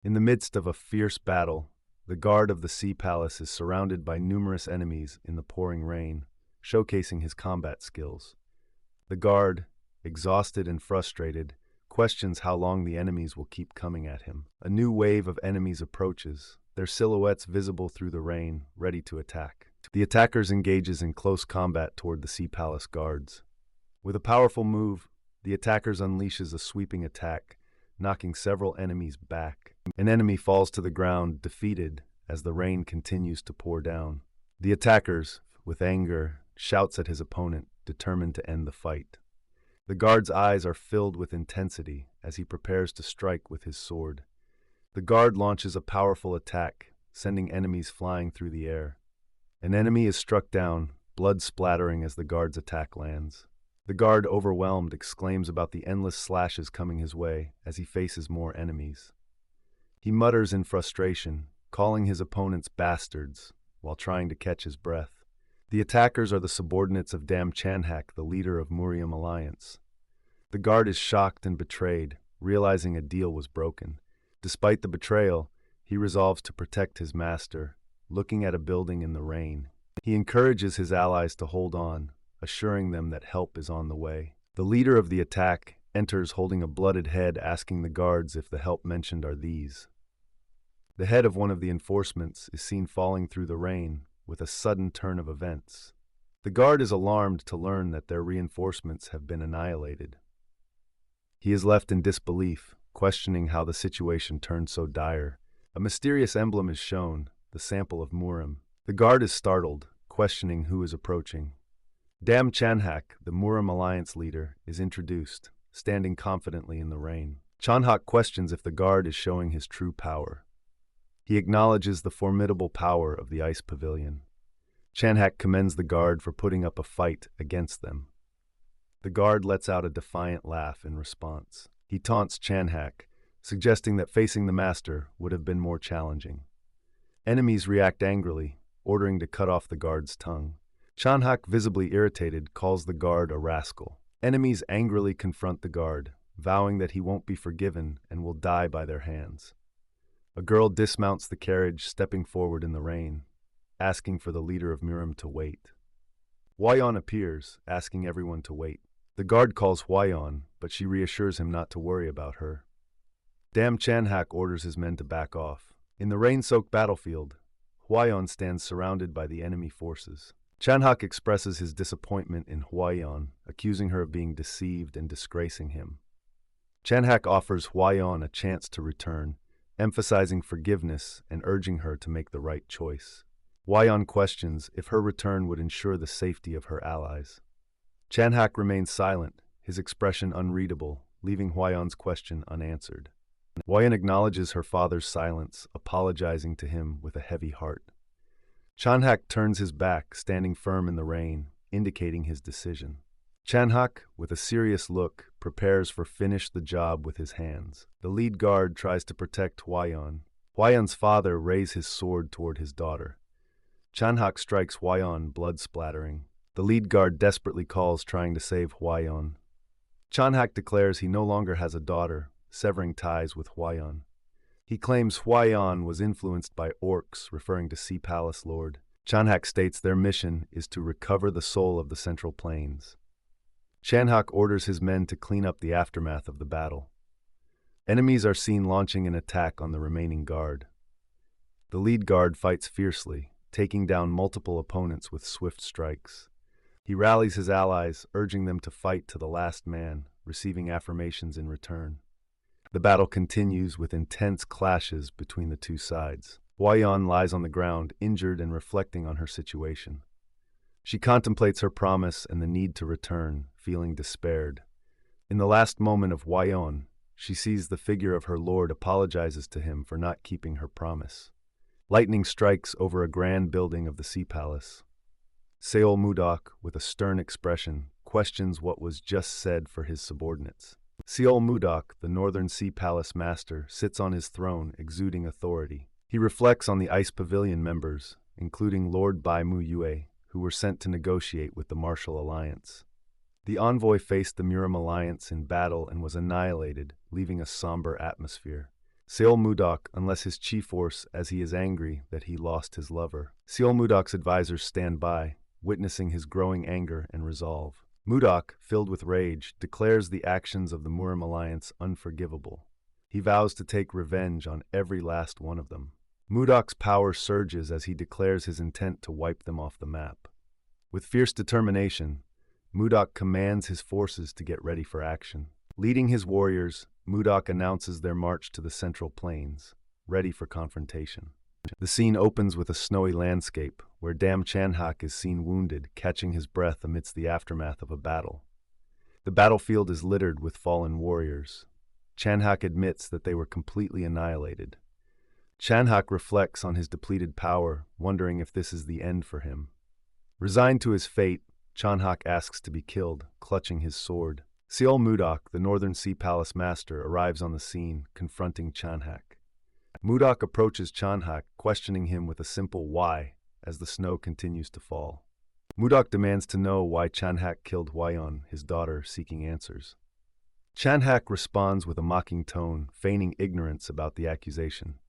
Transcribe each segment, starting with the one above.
In the midst of a fierce battle, the guard of the sea palace is surrounded by numerous enemies in the pouring rain, showcasing his combat skills. The guard, exhausted and frustrated, questions how long the enemies will keep coming at him. A new wave of enemies approaches, their silhouettes visible through the rain, ready to attack. The attackers engages in close combat toward the sea palace guards. With a powerful move, the attackers unleashes a sweeping attack, knocking several enemies back. An enemy falls to the ground, defeated, as the rain continues to pour down. The attackers, with anger, shouts at his opponent, determined to end the fight. The guard's eyes are filled with intensity as he prepares to strike with his sword. The guard launches a powerful attack, sending enemies flying through the air. An enemy is struck down, blood splattering as the guard's attack lands. The guard, overwhelmed, exclaims about the endless slashes coming his way as he faces more enemies. He mutters in frustration, calling his opponents bastards while trying to catch his breath. The attackers are the subordinates of Dam Chanhak, the leader of Muriam Alliance. The guard is shocked and betrayed, realizing a deal was broken. Despite the betrayal, he resolves to protect his master, looking at a building in the rain. He encourages his allies to hold on, assuring them that help is on the way. The leader of the attack enters holding a blooded head, asking the guards if the help mentioned are these. The head of one of the enforcements is seen falling through the rain with a sudden turn of events. The guard is alarmed to learn that their reinforcements have been annihilated. He is left in disbelief, questioning how the situation turned so dire. A mysterious emblem is shown, the sample of Murim. The guard is startled, questioning who is approaching. Dam Chanhak, the Murim Alliance leader, is introduced, standing confidently in the rain. Chanhak questions if the guard is showing his true power. He acknowledges the formidable power of the ice pavilion. Chanhak commends the guard for putting up a fight against them. The guard lets out a defiant laugh in response. He taunts Chanhak, suggesting that facing the master would have been more challenging. Enemies react angrily, ordering to cut off the guard's tongue. Chanhak, visibly irritated, calls the guard a rascal. Enemies angrily confront the guard, vowing that he won't be forgiven and will die by their hands. A girl dismounts the carriage, stepping forward in the rain, asking for the leader of Murim to wait. Hwayon appears, asking everyone to wait. The guard calls Hwayon, but she reassures him not to worry about her. Dam Chanhak orders his men to back off. In the rain-soaked battlefield, Hwayon stands surrounded by the enemy forces. Chanhak expresses his disappointment in Hwayon, accusing her of being deceived and disgracing him. Chanhak offers Hwayon a chance to return, emphasizing forgiveness and urging her to make the right choice. Hwayon questions if her return would ensure the safety of her allies. Chanhak remains silent, his expression unreadable, leaving Hwayon's question unanswered. Hwayon acknowledges her father's silence, apologizing to him with a heavy heart. Chanhak turns his back, standing firm in the rain, indicating his decision. Chanhak, with a serious look, prepares for finish the job with his hands. The lead guard tries to protect Hwayon. Hwayon's father raises his sword toward his daughter. Chanhak strikes Hwayon, blood splattering. The lead guard desperately calls, trying to save Hwayon. Chanhak declares he no longer has a daughter, severing ties with Hwayon. He claims Hwayon was influenced by orcs, referring to Sea Palace Lord. Chanhak states their mission is to recover the soul of the Central Plains. Chanhak orders his men to clean up the aftermath of the battle. Enemies are seen launching an attack on the remaining guard. The lead guard fights fiercely, taking down multiple opponents with swift strikes. He rallies his allies, urging them to fight to the last man, receiving affirmations in return. The battle continues with intense clashes between the two sides. Hwayon lies on the ground, injured and reflecting on her situation. She contemplates her promise and the need to return, feeling despaired. In the last moment of Hwayon, she sees the figure of her lord, apologizes to him for not keeping her promise. Lightning strikes over a grand building of the Sea Palace. Seol Mudok, with a stern expression, questions what was just said for his subordinates. Seol Mudok, the Northern Sea Palace master, sits on his throne, exuding authority. He reflects on the Ice Pavilion members, including Lord Bai Mu Yue, who were sent to negotiate with the Martial Alliance. The envoy faced the Murim Alliance in battle and was annihilated, leaving a somber atmosphere. Seol Mudok, unless his chi force, as he is angry that he lost his lover. Seol Mudok's advisors stand by, witnessing his growing anger and resolve. Mudok, filled with rage, declares the actions of the Murim alliance unforgivable. He vows to take revenge on every last one of them. Mudok's power surges as he declares his intent to wipe them off the map. With fierce determination, Mudok commands his forces to get ready for action. Leading his warriors, Mudok announces their march to the Central Plains, ready for confrontation. The scene opens with a snowy landscape, where Dam Chanhak is seen wounded, catching his breath amidst the aftermath of a battle. The battlefield is littered with fallen warriors. Chanhak admits that they were completely annihilated. Chanhak reflects on his depleted power, wondering if this is the end for him. Resigned to his fate, Chanhak asks to be killed, clutching his sword. Seol Mudok, the Northern Sea Palace master, arrives on the scene, confronting Chanhak. Mudok approaches Chanhak, questioning him with a simple why, as the snow continues to fall. Mudok demands to know why Chanhak killed Hwayeon, his daughter, seeking answers. Chanhak responds with a mocking tone, feigning ignorance about the accusation.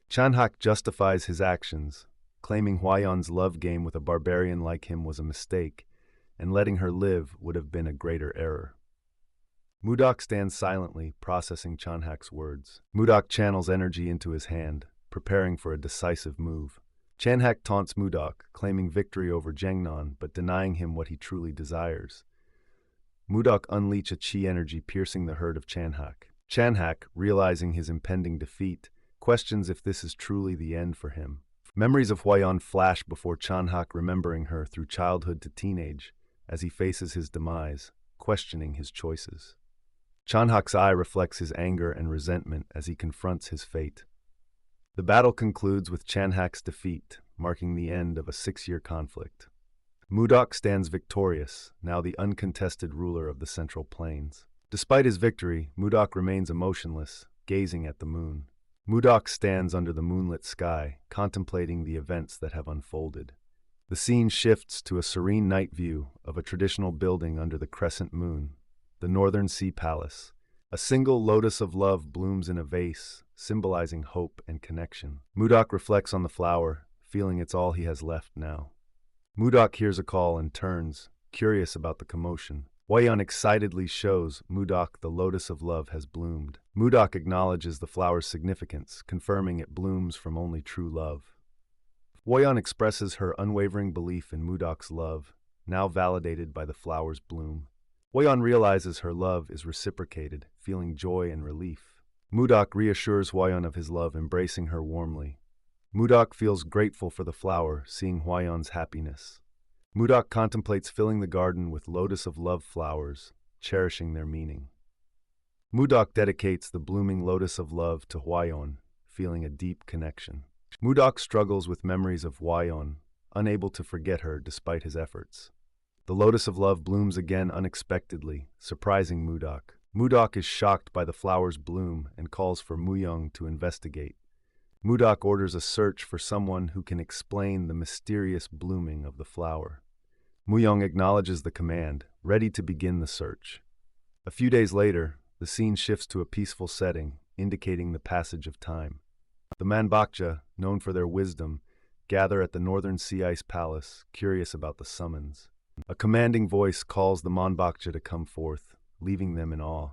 Chanhak justifies his actions, claiming Hwayeon's love game with a barbarian like him was a mistake, and letting her live would have been a greater error. Mudok stands silently, processing Chanhak's words. Mudok channels energy into his hand, preparing for a decisive move. Chanhak taunts Mudok, claiming victory over Jengnon but denying him what he truly desires. Mudok unleashes a chi energy piercing the heart of Chanhak. Chanhak, realizing his impending defeat, questions if this is truly the end for him. Memories of Hwayeon flash before Chanhak, remembering her through childhood to teenage, as he faces his demise, questioning his choices. Chanhak's eye reflects his anger and resentment as he confronts his fate. The battle concludes with Chanhak's defeat, marking the end of a 6-year conflict. Mudok stands victorious, now the uncontested ruler of the Central Plains. Despite his victory, Mudok remains emotionless, gazing at the moon. Mudok stands under the moonlit sky, contemplating the events that have unfolded. The scene shifts to a serene night view of a traditional building under the crescent moon, the Northern Sea Palace. A single Lotus of Love blooms in a vase, symbolizing hope and connection. Mudok reflects on the flower, feeling it's all he has left now. Mudok hears a call and turns, curious about the commotion. Hwayeon excitedly shows Mudok the Lotus of Love has bloomed. Mudok acknowledges the flower's significance, confirming it blooms from only true love. Hwayeon expresses her unwavering belief in Mudok's love, now validated by the flower's bloom. Hwayeon realizes her love is reciprocated, feeling joy and relief. Mudok reassures Hwayeon of his love, embracing her warmly. Mudok feels grateful for the flower, seeing Hwayeon's happiness. Mudok contemplates filling the garden with Lotus of Love flowers, cherishing their meaning. Mudok dedicates the blooming Lotus of Love to Hwayeon, feeling a deep connection. Mudok struggles with memories of Hwayeon, unable to forget her despite his efforts. The Lotus of Love blooms again unexpectedly, surprising Mudok. Mudok is shocked by the flower's bloom and calls for Muyong to investigate. Mudok orders a search for someone who can explain the mysterious blooming of the flower. Muyong acknowledges the command, ready to begin the search. A few days later, the scene shifts to a peaceful setting, indicating the passage of time. The Manbakja, known for their wisdom, gather at the Northern Sea Ice Palace, curious about the summons. A commanding voice calls the Manbakja to come forth, leaving them in awe.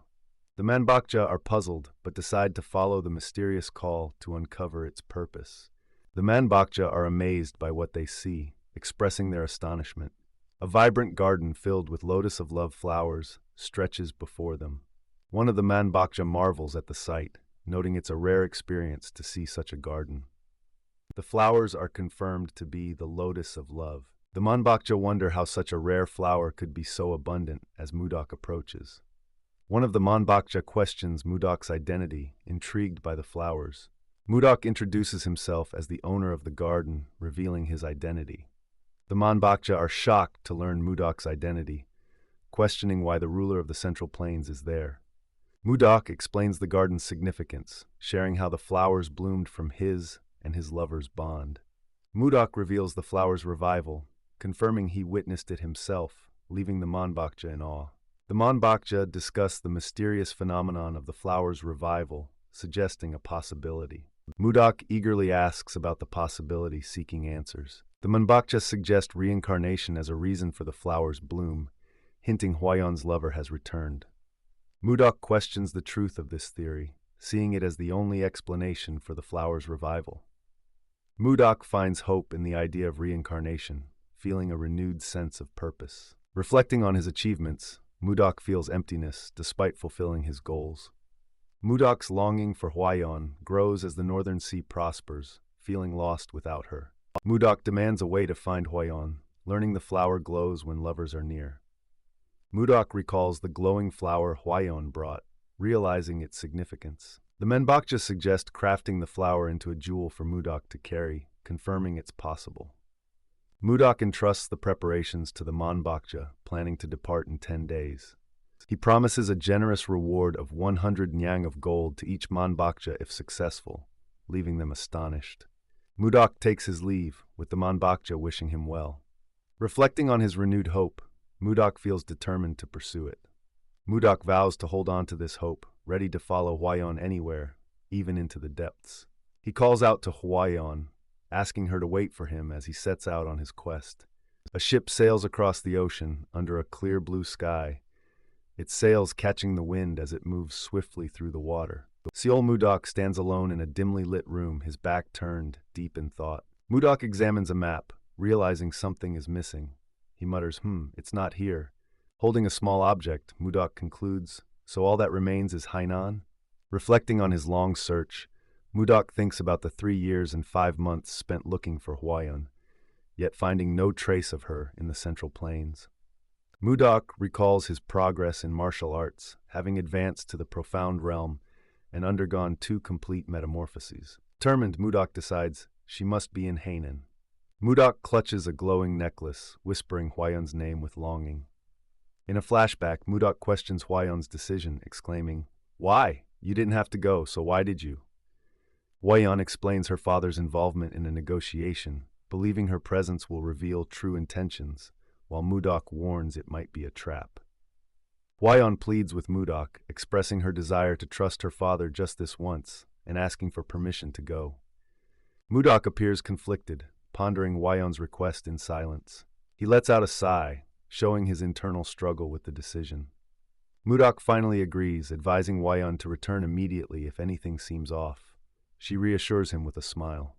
The Manbakja are puzzled, but decide to follow the mysterious call to uncover its purpose. The Manbakja are amazed by what they see, expressing their astonishment. A vibrant garden filled with Lotus of Love flowers stretches before them. One of the Manbakja marvels at the sight, noting it's a rare experience to see such a garden. The flowers are confirmed to be the Lotus of Love. The Manbakja wonder how such a rare flower could be so abundant as Mudok approaches. One of the Manbakja questions Mudok's identity, intrigued by the flowers. Mudok introduces himself as the owner of the garden, revealing his identity. The Manbakja are shocked to learn Mudok's identity, questioning why the ruler of the Central Plains is there. Mudok explains the garden's significance, sharing how the flowers bloomed from his and his lover's bond. Mudok reveals the flower's revival, confirming he witnessed it himself, leaving the Manbakja in awe. The Manbakja discuss the mysterious phenomenon of the flower's revival, suggesting a possibility. Mudok eagerly asks about the possibility, seeking answers. The Manbakja suggest reincarnation as a reason for the flower's bloom, hinting Hwayeon's lover has returned. Mudok questions the truth of this theory, seeing it as the only explanation for the flower's revival. Mudok finds hope in the idea of reincarnation, feeling a renewed sense of purpose. Reflecting on his achievements, Mudok feels emptiness despite fulfilling his goals. Mudok's longing for Hwayeon grows as the northern sea prospers, feeling lost without her. Mudok demands a way to find Hwayeon, learning the flower glows when lovers are near. Mudok recalls the glowing flower Hwayeon brought, realizing its significance. The Menbakja suggest crafting the flower into a jewel for Mudok to carry, confirming it's possible. Mudok entrusts the preparations to the Manbakja, planning to depart in 10 days. He promises a generous reward of 100 nyang of gold to each Manbakja if successful, leaving them astonished. Mudok takes his leave, with the Manbakja wishing him well. Reflecting on his renewed hope, Mudok feels determined to pursue it. Mudok vows to hold on to this hope, ready to follow Hwayeon anywhere, even into the depths. He calls out to Hwayeon, asking her to wait for him as he sets out on his quest. A ship sails across the ocean under a clear blue sky, its sails catching the wind as it moves swiftly through the water. Seol Mudok stands alone in a dimly lit room, his back turned, deep in thought. Mudok examines a map, realizing something is missing. He mutters, it's not here. Holding a small object, Mudok concludes, so all that remains is Hainan? Reflecting on his long search, Mudok thinks about the 3 years and 5 months spent looking for Hwayeon, yet finding no trace of her in the Central Plains. Mudok recalls his progress in martial arts, having advanced to the profound realm and undergone 2 complete metamorphoses. Determined, Mudok decides she must be in Hainan. Mudok clutches a glowing necklace, whispering Hwayeon's name with longing. In a flashback, Mudok questions Hwayeon's decision, exclaiming, "Why? You didn't have to go, so why did you?" Hwayeon explains her father's involvement in a negotiation, believing her presence will reveal true intentions, while Mudok warns it might be a trap. Hwayeon pleads with Mudok, expressing her desire to trust her father just this once, and asking for permission to go. Mudok appears conflicted, pondering Hwayeon's request in silence. He lets out a sigh, showing his internal struggle with the decision. Mudok finally agrees, advising Hwayeon to return immediately if anything seems off. She reassures him with a smile.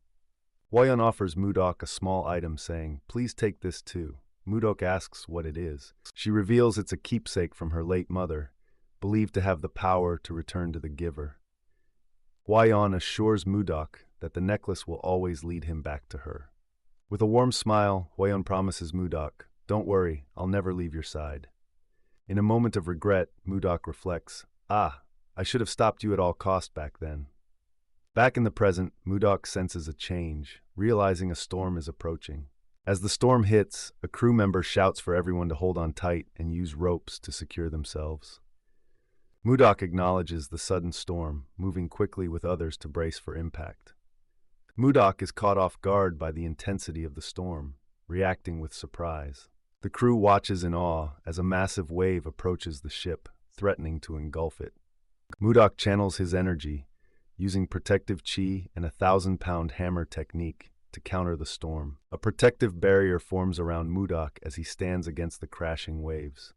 Hwayeon offers Mudok a small item, saying, "Please take this too." Mudok asks what it is. She reveals it's a keepsake from her late mother, believed to have the power to return to the giver. Hwayeon assures Mudok that the necklace will always lead him back to her. With a warm smile, Hwayeon promises Mudok, "Don't worry, I'll never leave your side." In a moment of regret, Mudok reflects, I should have stopped you at all cost back then." Back in the present, Mudok senses a change, realizing a storm is approaching. As the storm hits, a crew member shouts for everyone to hold on tight and use ropes to secure themselves. Mudok acknowledges the sudden storm, moving quickly with others to brace for impact. Mudok is caught off guard by the intensity of the storm, reacting with surprise. The crew watches in awe as a massive wave approaches the ship, threatening to engulf it. Mudok channels his energy, using protective chi and a 1,000-pound hammer technique to counter the storm. A protective barrier forms around Mudok as he stands against the crashing waves.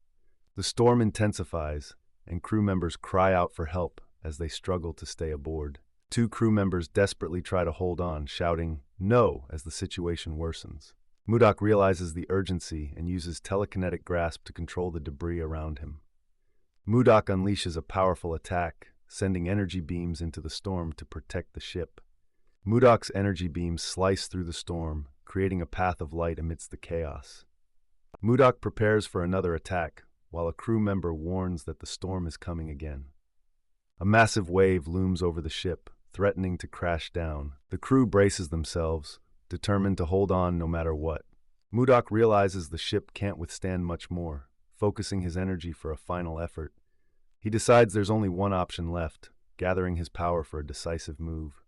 The storm intensifies, and crew members cry out for help as they struggle to stay aboard. 2 crew members desperately try to hold on, shouting, "No," as the situation worsens. Mudok realizes the urgency and uses telekinetic grasp to control the debris around him. Mudok unleashes a powerful attack, sending energy beams into the storm to protect the ship. Mudok's energy beams slice through the storm, creating a path of light amidst the chaos. Mudok prepares for another attack, while a crew member warns that the storm is coming again. A massive wave looms over the ship, threatening to crash down. The crew braces themselves, determined to hold on no matter what. Mudok realizes the ship can't withstand much more, focusing his energy for a final effort. He decides there's only one option left, gathering his power for a decisive move.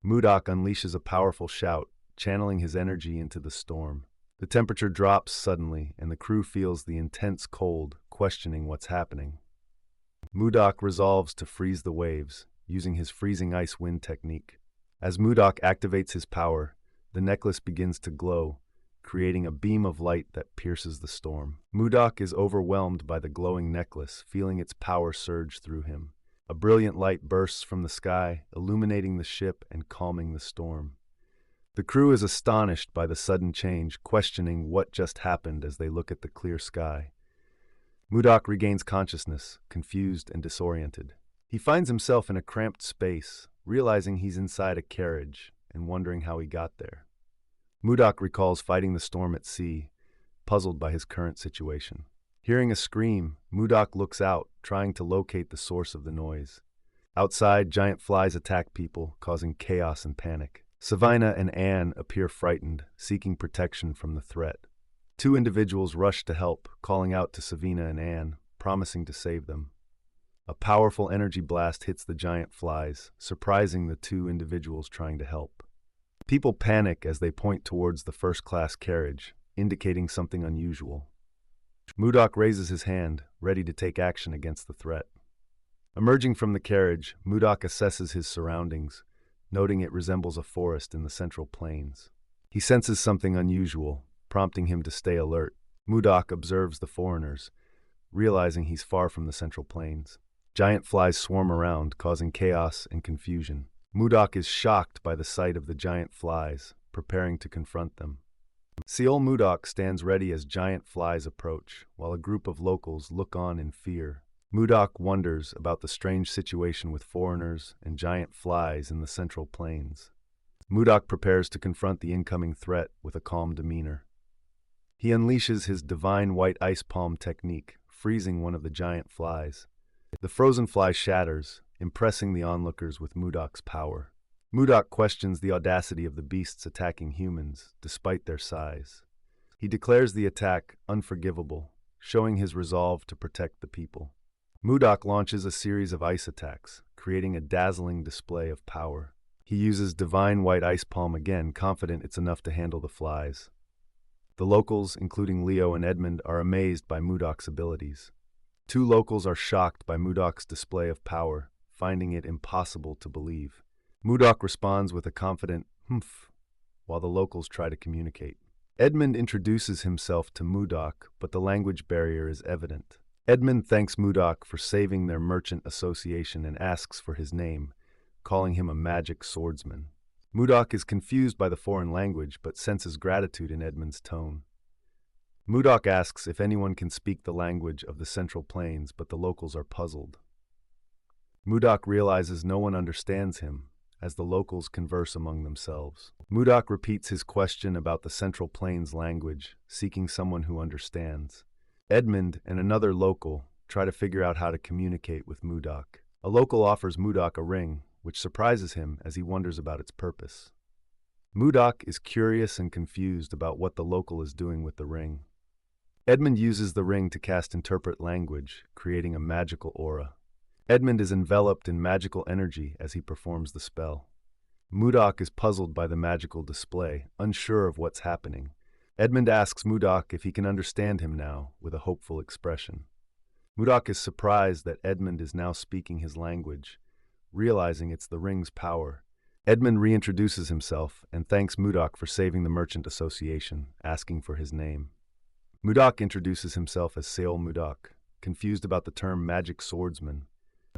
Mudok unleashes a powerful shout, channeling his energy into the storm. The temperature drops suddenly, and the crew feels the intense cold, questioning what's happening. Mudok resolves to freeze the waves, using his freezing ice wind technique. As Mudok activates his power, the necklace begins to glow, creating a beam of light that pierces the storm. Mudok is overwhelmed by the glowing necklace, feeling its power surge through him. A brilliant light bursts from the sky, illuminating the ship and calming the storm. The crew is astonished by the sudden change, questioning what just happened as they look at the clear sky. Mudok regains consciousness, confused and disoriented. He finds himself in a cramped space, realizing he's inside a carriage and wondering how he got there. Mudok recalls fighting the storm at sea, puzzled by his current situation. Hearing a scream, Mudok looks out, trying to locate the source of the noise. Outside, giant flies attack people, causing chaos and panic. Savina and Anne appear frightened, seeking protection from the threat. Two individuals rush to help, calling out to Savina and Anne, promising to save them. A powerful energy blast hits the giant flies, surprising the two individuals trying to help. People panic as they point towards the first-class carriage, indicating something unusual. Mudok raises his hand, ready to take action against the threat. Emerging from the carriage, Mudok assesses his surroundings, noting it resembles a forest in the central plains. He senses something unusual, prompting him to stay alert. Mudok observes the foreigners, realizing he's far from the central plains. Giant flies swarm around, causing chaos and confusion. Mudok is shocked by the sight of the giant flies, preparing to confront them. Seol Mudok stands ready as giant flies approach, while a group of locals look on in fear. Mudok wonders about the strange situation with foreigners and giant flies in the central plains. Mudok prepares to confront the incoming threat with a calm demeanor. He unleashes his divine white ice palm technique, freezing one of the giant flies. The frozen fly shatters, impressing the onlookers with Mudok's power. Mudok questions the audacity of the beasts attacking humans, despite their size. He declares the attack unforgivable, showing his resolve to protect the people. Mudok launches a series of ice attacks, creating a dazzling display of power. He uses divine white ice palm again, confident it's enough to handle the flies. The locals, including Leo and Edmund, are amazed by Mudok's abilities. Two locals are shocked by Mudok's display of power, finding it impossible to believe. Mudok responds with a confident "humph," while the locals try to communicate. Edmund introduces himself to Mudok, but the language barrier is evident. Edmund thanks Mudok for saving their merchant association and asks for his name, calling him a magic swordsman. Mudok is confused by the foreign language, but senses gratitude in Edmund's tone. Mudok asks if anyone can speak the language of the Central Plains, but the locals are puzzled. Mudok realizes no one understands him, as the locals converse among themselves. Mudok repeats his question about the Central Plains language, seeking someone who understands. Edmund and another local try to figure out how to communicate with Mudok. A local offers Mudok a ring, which surprises him as he wonders about its purpose. Mudok is curious and confused about what the local is doing with the ring. Edmund uses the ring to cast interpret language, creating a magical aura. Edmund is enveloped in magical energy as he performs the spell. Mudok is puzzled by the magical display, unsure of what's happening. Edmund asks Mudok if he can understand him now, with a hopeful expression. Mudok is surprised that Edmund is now speaking his language, realizing it's the ring's power. Edmund reintroduces himself and thanks Mudok for saving the Merchant Association, asking for his name. Mudok introduces himself as Seol Mudok, confused about the term magic swordsman.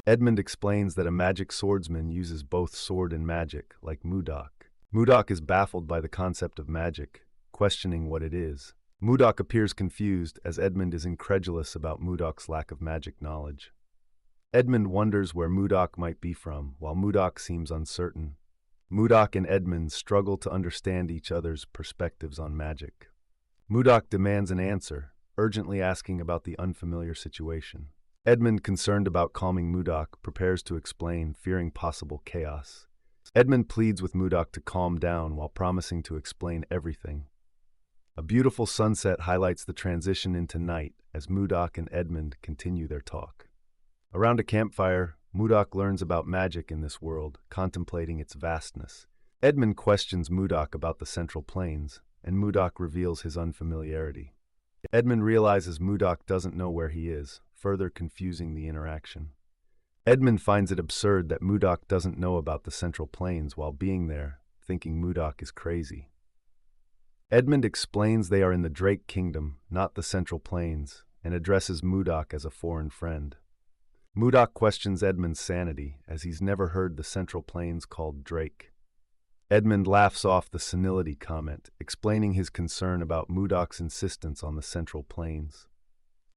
Edmund explains that a magic swordsman uses both sword and magic, like Mudok. Mudok is baffled by the concept of magic, questioning what it is. Mudok appears confused as Edmund is incredulous about Mudok's lack of magic knowledge. Edmund wonders where Mudok might be from, while Mudok seems uncertain. Mudok and Edmund struggle to understand each other's perspectives on magic. Mudok demands an answer, urgently asking about the unfamiliar situation. Edmund, concerned about calming Mudok, prepares to explain, fearing possible chaos. Edmund pleads with Mudok to calm down while promising to explain everything. A beautiful sunset highlights the transition into night as Mudok and Edmund continue their talk. Around a campfire, Mudok learns about magic in this world, contemplating its vastness. Edmund questions Mudok about the Central Plains, and Mudok reveals his unfamiliarity. Edmund realizes Mudok doesn't know where he is, further confusing the interaction. Edmund finds it absurd that Mudok doesn't know about the Central Plains while being there, thinking Mudok is crazy. Edmund explains they are in the Drake Kingdom, not the Central Plains, and addresses Mudok as a foreign friend. Mudok questions Edmund's sanity, as he's never heard the Central Plains called Drake. Edmund laughs off the senility comment, explaining his concern about Mudok's insistence on the Central Plains.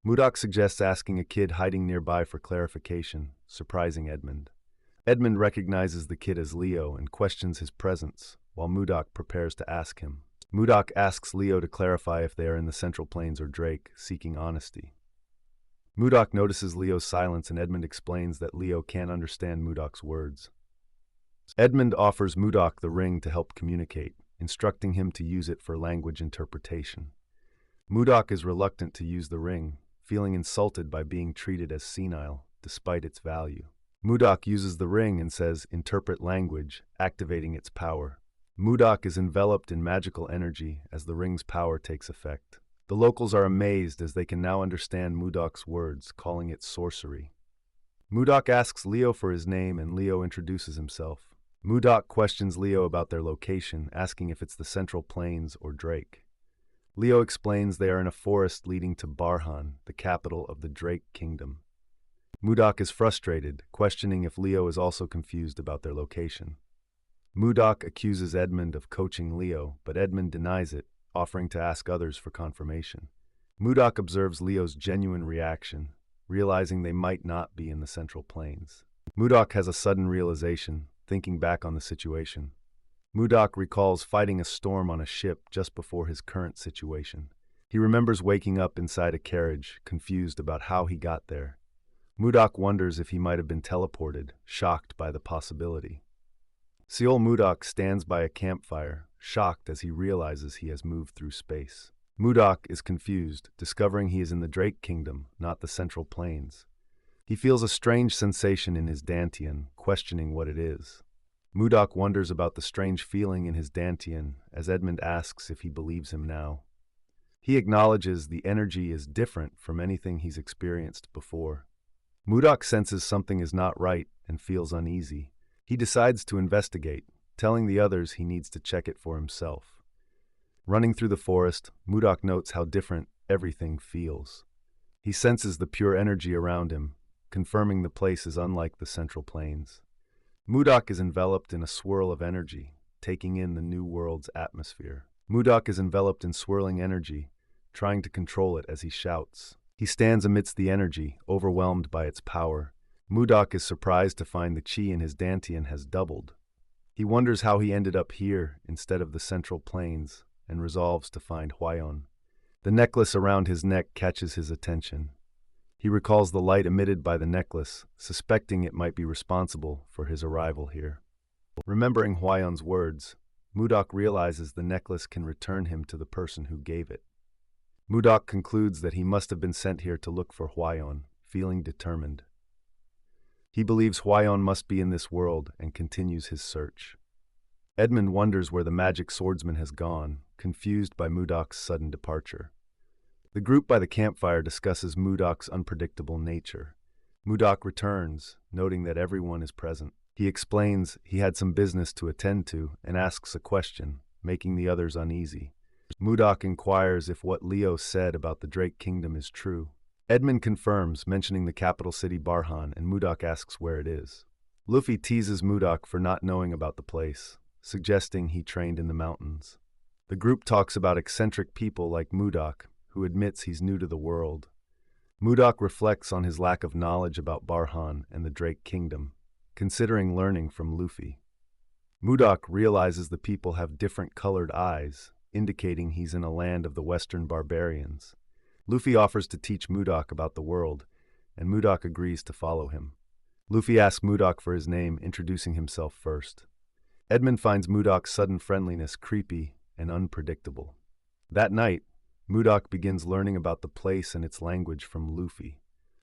Mudok suggests asking a kid hiding nearby for clarification, surprising Edmund. Edmund recognizes the kid as Leo and questions his presence, while Mudok prepares to ask him. Mudok asks Leo to clarify if they are in the Central Plains or Drake, seeking honesty. Mudok notices Leo's silence and Edmund explains that Leo can't understand Mudok's words. Edmund offers Mudok the ring to help communicate, instructing him to use it for language interpretation. Mudok is reluctant to use the ring, feeling insulted by being treated as senile, despite its value. Mudok uses the ring and says, "Interpret language," activating its power. Mudok is enveloped in magical energy as the ring's power takes effect. The locals are amazed as they can now understand Mudok's words, calling it sorcery. Mudok asks Leo for his name and Leo introduces himself. Mudok questions Leo about their location, asking if it's the Central Plains or Drake. Leo explains they are in a forest leading to Barhan, the capital of the Drake Kingdom. Mudok is frustrated, questioning if Leo is also confused about their location. Mudok accuses Edmund of coaching Leo, but Edmund denies it, offering to ask others for confirmation. Mudok observes Leo's genuine reaction, realizing they might not be in the Central Plains. Mudok has a sudden realization, thinking back on the situation. Mudok recalls fighting a storm on a ship just before his current situation. He remembers waking up inside a carriage, confused about how he got there. Mudok wonders if he might have been teleported, shocked by the possibility. Seol Mudok stands by a campfire, shocked as he realizes he has moved through space. Mudok is confused, discovering he is in the Drake Kingdom, not the Central Plains. He feels a strange sensation in his dantian, questioning what it is. Mudok wonders about the strange feeling in his dantian as Edmund asks if he believes him now. He acknowledges the energy is different from anything he's experienced before. Mudok senses something is not right and feels uneasy. He decides to investigate, telling the others he needs to check it for himself. Running through the forest, Mudok notes how different everything feels. He senses the pure energy around him, confirming the place is unlike the Central Plains. Mudok is enveloped in a swirl of energy, taking in the new world's atmosphere. Mudok is enveloped in swirling energy, trying to control it as he shouts. He stands amidst the energy, overwhelmed by its power. Mudok is surprised to find the chi in his dantian has doubled. He wonders how he ended up here instead of the Central Plains, and resolves to find Hwayon. The necklace around his neck catches his attention. He recalls the light emitted by the necklace, suspecting it might be responsible for his arrival here. Remembering Hwayon's words, Mudok realizes the necklace can return him to the person who gave it. Mudok concludes that he must have been sent here to look for Hwayon, feeling determined. He believes Hwayon must be in this world and continues his search. Edmund wonders where the magic swordsman has gone, confused by Mudok's sudden departure. The group by the campfire discusses Mudok's unpredictable nature. Mudok returns, noting that everyone is present. He explains he had some business to attend to and asks a question, making the others uneasy. Mudok inquires if what Leo said about the Drake Kingdom is true. Edmund confirms, mentioning the capital city Barhan, and Mudok asks where it is. Luffy teases Mudok for not knowing about the place, suggesting he trained in the mountains. The group talks about eccentric people like Mudok, who admits he's new to the world. Mudok reflects on his lack of knowledge about Barhan and the Drake Kingdom, considering learning from Luffy. Mudok realizes the people have different colored eyes, indicating he's in a land of the Western barbarians. Luffy offers to teach Mudok about the world, and Mudok agrees to follow him. Luffy asks Mudok for his name, introducing himself first. Edmund finds Mudok's sudden friendliness creepy and unpredictable. That night, Mudok begins learning about the place and its language from Luffy.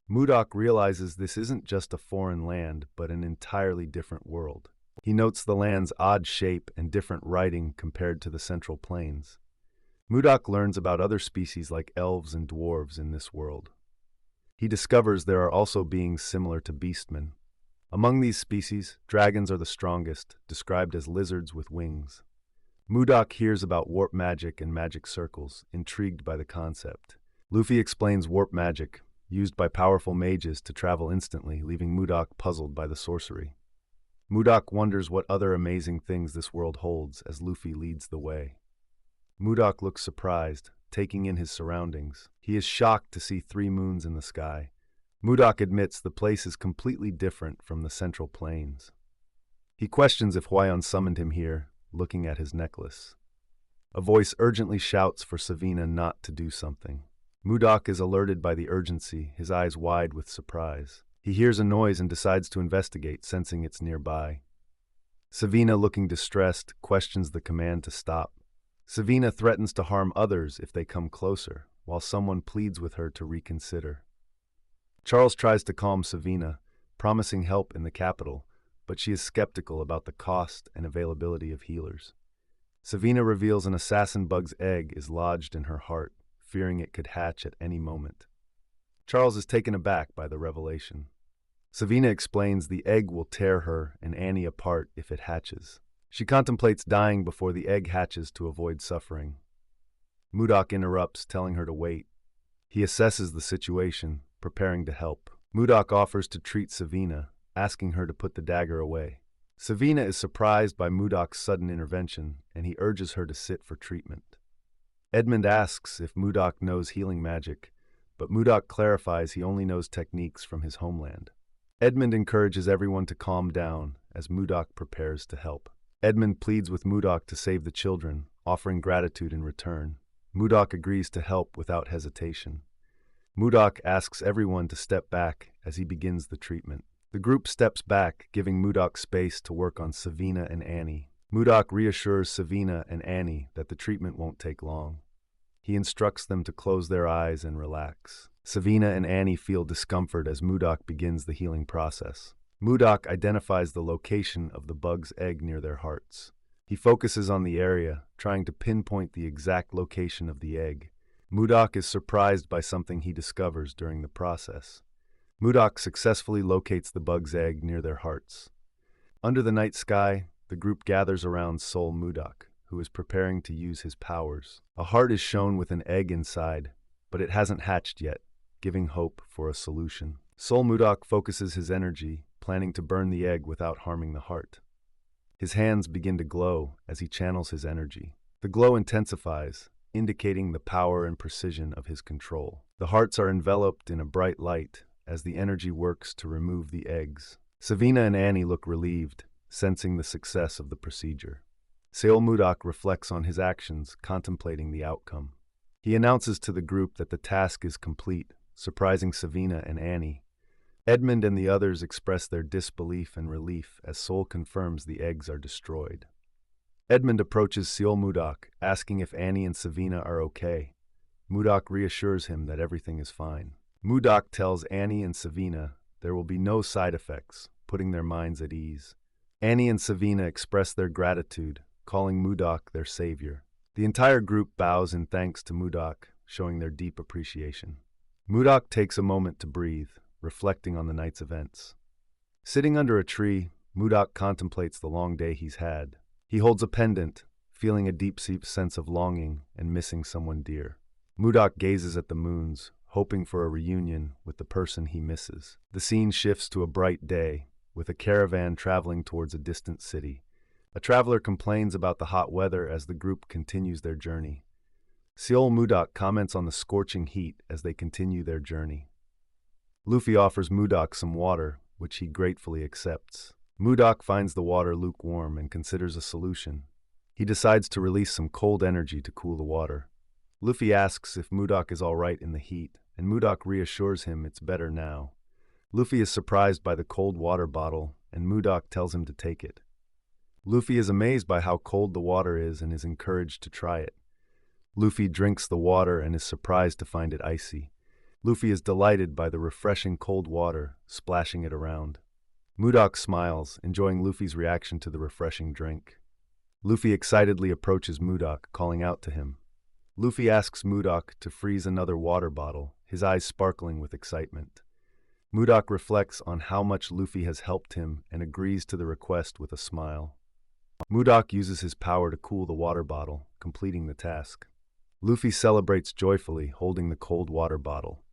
Mudok realizes this isn't just a foreign land, but an entirely different world. He notes the land's odd shape and different writing compared to the Central Plains. Mudok learns about other species like elves and dwarves in this world. He discovers there are also beings similar to beastmen. Among these species, dragons are the strongest, described as lizards with wings. Mudok hears about warp magic and magic circles, intrigued by the concept. Luffy explains warp magic, used by powerful mages to travel instantly, leaving Mudok puzzled by the sorcery. Mudok wonders what other amazing things this world holds as Luffy leads the way. Mudok looks surprised, taking in his surroundings. He is shocked to see 3 moons in the sky. Mudok admits the place is completely different from the central plains. He questions if Hwayon summoned him here, looking at his necklace. A voice urgently shouts for Savina not to do something. Mudok is alerted by the urgency, his eyes wide with surprise. He hears a noise and decides to investigate, sensing it's nearby. Savina, looking distressed, questions the command to stop. Savina threatens to harm others if they come closer, while someone pleads with her to reconsider. Charles tries to calm Savina, promising help in the capital, but she is skeptical about the cost and availability of healers. Savina reveals an assassin bug's egg is lodged in her heart, fearing it could hatch at any moment. Charles is taken aback by the revelation. Savina explains the egg will tear her and Annie apart if it hatches. She contemplates dying before the egg hatches to avoid suffering. Mudok interrupts, telling her to wait. He assesses the situation, preparing to help. Mudok offers to treat Savina, asking her to put the dagger away. Savina is surprised by Mudok's sudden intervention, and he urges her to sit for treatment. Edmund asks if Mudok knows healing magic, but Mudok clarifies he only knows techniques from his homeland. Edmund encourages everyone to calm down as Mudok prepares to help. Edmund pleads with Mudok to save the children, offering gratitude in return. Mudok agrees to help without hesitation. Mudok asks everyone to step back as he begins the treatment. The group steps back, giving Mudok space to work on Savina and Annie. Mudok reassures Savina and Annie that the treatment won't take long. He instructs them to close their eyes and relax. Savina and Annie feel discomfort as Mudok begins the healing process. Mudok identifies the location of the bug's egg near their hearts. He focuses on the area, trying to pinpoint the exact location of the egg. Mudok is surprised by something he discovers during the process. Mudok successfully locates the bug's egg near their hearts. Under the night sky, the group gathers around Soul Mudok, who is preparing to use his powers. A heart is shown with an egg inside, but it hasn't hatched yet, giving hope for a solution. Soul Mudok focuses his energy, planning to burn the egg without harming the heart. His hands begin to glow as he channels his energy. The glow intensifies, indicating the power and precision of his control. The hearts are enveloped in a bright light as the energy works to remove the eggs. Savina and Annie look relieved, sensing the success of the procedure. Soul Mudok reflects on his actions, contemplating the outcome. He announces to the group that the task is complete, surprising Savina and Annie. Edmund and the others express their disbelief and relief as Soul confirms the eggs are destroyed. Edmund approaches Soul Mudok, asking if Annie and Savina are okay. Mudok reassures him that everything is fine. Mudok tells Annie and Savina there will be no side effects, putting their minds at ease. Annie and Savina express their gratitude, calling Mudok their savior. The entire group bows in thanks to Mudok, showing their deep appreciation. Mudok takes a moment to breathe, reflecting on the night's events. Sitting under a tree, Mudok contemplates the long day he's had. He holds a pendant, feeling a deep sense of longing and missing someone dear. Mudok gazes at the moons, hoping for a reunion with the person he misses. The scene shifts to a bright day, with a caravan traveling towards a distant city. A traveler complains about the hot weather as the group continues their journey. Soul Mudok comments on the scorching heat as they continue their journey. Luffy offers Mudok some water, which he gratefully accepts. Mudok finds the water lukewarm and considers a solution. He decides to release some cold energy to cool the water. Luffy asks if Mudok is all right in the heat, and Mudok reassures him it's better now. Luffy is surprised by the cold water bottle, and Mudok tells him to take it. Luffy is amazed by how cold the water is and is encouraged to try it. Luffy drinks the water and is surprised to find it icy. Luffy is delighted by the refreshing cold water, splashing it around. Mudok smiles, enjoying Luffy's reaction to the refreshing drink. Luffy excitedly approaches Mudok, calling out to him. Luffy asks Mudok to freeze another water bottle, his eyes sparkling with excitement. Mudok reflects on how much Luffy has helped him and agrees to the request with a smile. Mudok uses his power to cool the water bottle, completing the task. Luffy celebrates joyfully, holding the cold water bottle.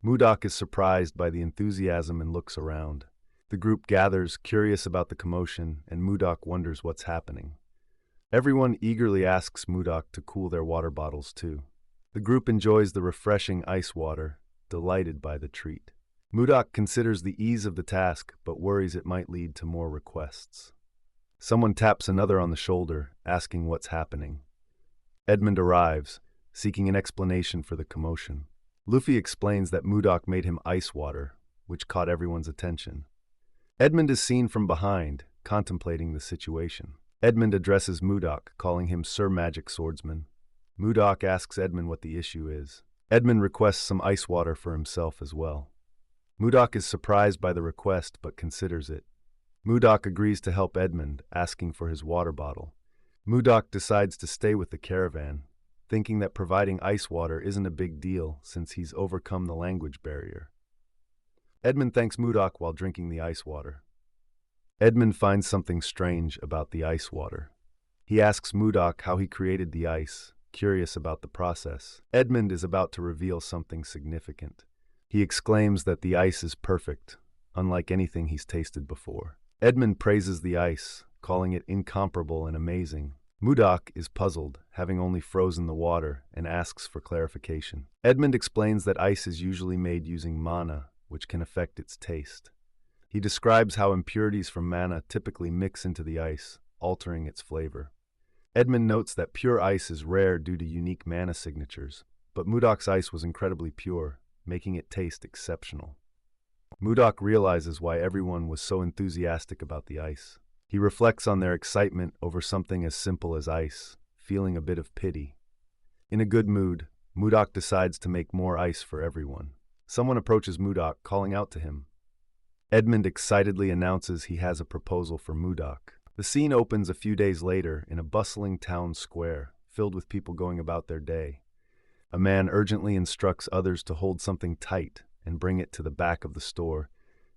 Mudok is surprised by the enthusiasm and looks around. The group gathers, curious about the commotion, and Mudok wonders what's happening. Everyone eagerly asks Mudok to cool their water bottles too. The group enjoys the refreshing ice water, delighted by the treat. Mudok considers the ease of the task, but worries it might lead to more requests. Someone taps another on the shoulder, asking what's happening. Edmund arrives, seeking an explanation for the commotion. Luffy explains that Mudok made him ice water, which caught everyone's attention. Edmund is seen from behind, contemplating the situation. Edmund addresses Mudok, calling him Sir Magic Swordsman. Mudok asks Edmund what the issue is. Edmund requests some ice water for himself as well. Mudok is surprised by the request but considers it. Mudok agrees to help Edmund, asking for his water bottle. Mudok decides to stay with the caravan, thinking that providing ice water isn't a big deal since he's overcome the language barrier. Edmund thanks Mudok while drinking the ice water. Edmund finds something strange about the ice water. He asks Mudok how he created the ice, curious about the process. Edmund is about to reveal something significant. He exclaims that the ice is perfect, unlike anything he's tasted before. Edmund praises the ice, calling it incomparable and amazing. Mudok is puzzled, having only frozen the water, and asks for clarification. Edmund explains that ice is usually made using mana, which can affect its taste. He describes how impurities from mana typically mix into the ice, altering its flavor. Edmund notes that pure ice is rare due to unique mana signatures, but Mudok's ice was incredibly pure, making it taste exceptional. Mudok realizes why everyone was so enthusiastic about the ice. He reflects on their excitement over something as simple as ice, feeling a bit of pity. In a good mood, Mudok decides to make more ice for everyone. Someone approaches Mudok, calling out to him. Edmund excitedly announces he has a proposal for Mudok. The scene opens a few days later in a bustling town square, filled with people going about their day. A man urgently instructs others to hold something tight and bring it to the back of the store,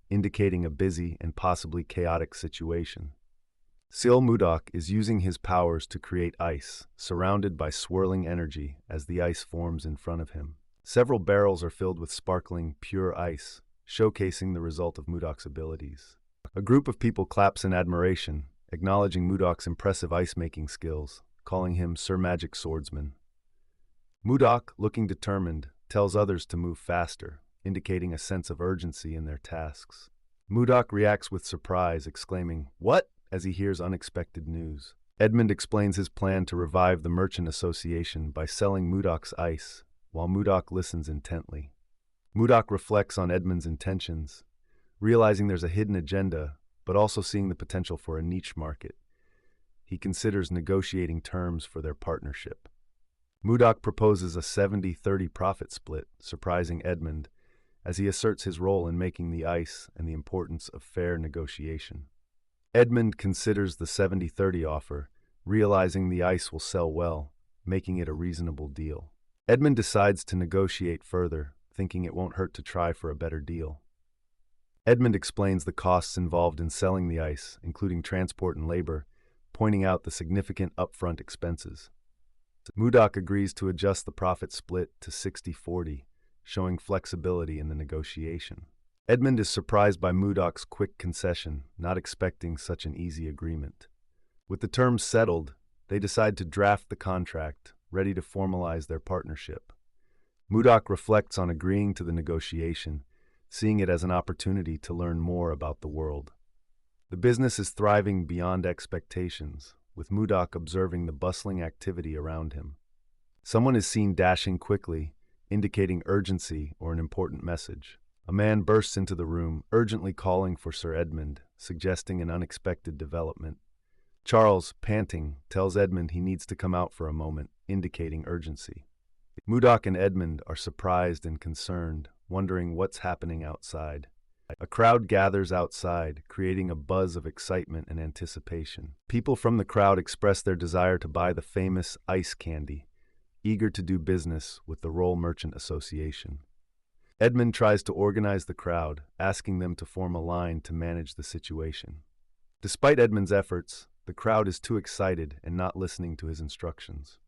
indicating a busy and possibly chaotic situation. Seal Mudok is using his powers to create ice, surrounded by swirling energy as the ice forms in front of him. Several barrels are filled with sparkling, pure ice, showcasing the result of Mudok's abilities. A group of people claps in admiration, acknowledging Mudok's impressive ice-making skills, calling him Sir Magic Swordsman. Mudok, looking determined, tells others to move faster, indicating a sense of urgency in their tasks. Mudok reacts with surprise, exclaiming, "What?" as he hears unexpected news. Edmund explains his plan to revive the Merchant Association by selling Mudok's ice, while Mudok listens intently. Mudok reflects on Edmund's intentions, realizing there's a hidden agenda, but also seeing the potential for a niche market. He considers negotiating terms for their partnership. Mudok proposes a 70-30 profit split, surprising Edmund, as he asserts his role in making the ice and the importance of fair negotiation. Edmund considers the 70-30 offer, realizing the ice will sell well, making it a reasonable deal. Edmund decides to negotiate further, thinking it won't hurt to try for a better deal. Edmund explains the costs involved in selling the ice, including transport and labor, pointing out the significant upfront expenses. Mudok agrees to adjust the profit split to 60-40, showing flexibility in the negotiation. Edmund is surprised by Mudok's quick concession, not expecting such an easy agreement. With the terms settled, they decide to draft the contract, ready to formalize their partnership. Mudok reflects on agreeing to the negotiation, seeing it as an opportunity to learn more about the world. The business is thriving beyond expectations, with Mudok observing the bustling activity around him. Someone is seen dashing quickly, indicating urgency or an important message. A man bursts into the room, urgently calling for Sir Edmund, suggesting an unexpected development. Charles, panting, tells Edmund he needs to come out for a moment, indicating urgency. Mudok and Edmund are surprised and concerned, wondering what's happening outside. A crowd gathers outside, creating a buzz of excitement and anticipation. People from the crowd express their desire to buy the famous ice candy, eager to do business with the Roll Merchant Association. Edmund tries to organize the crowd, asking them to form a line to manage the situation. Despite Edmund's efforts, the crowd is too excited and not listening to his instructions.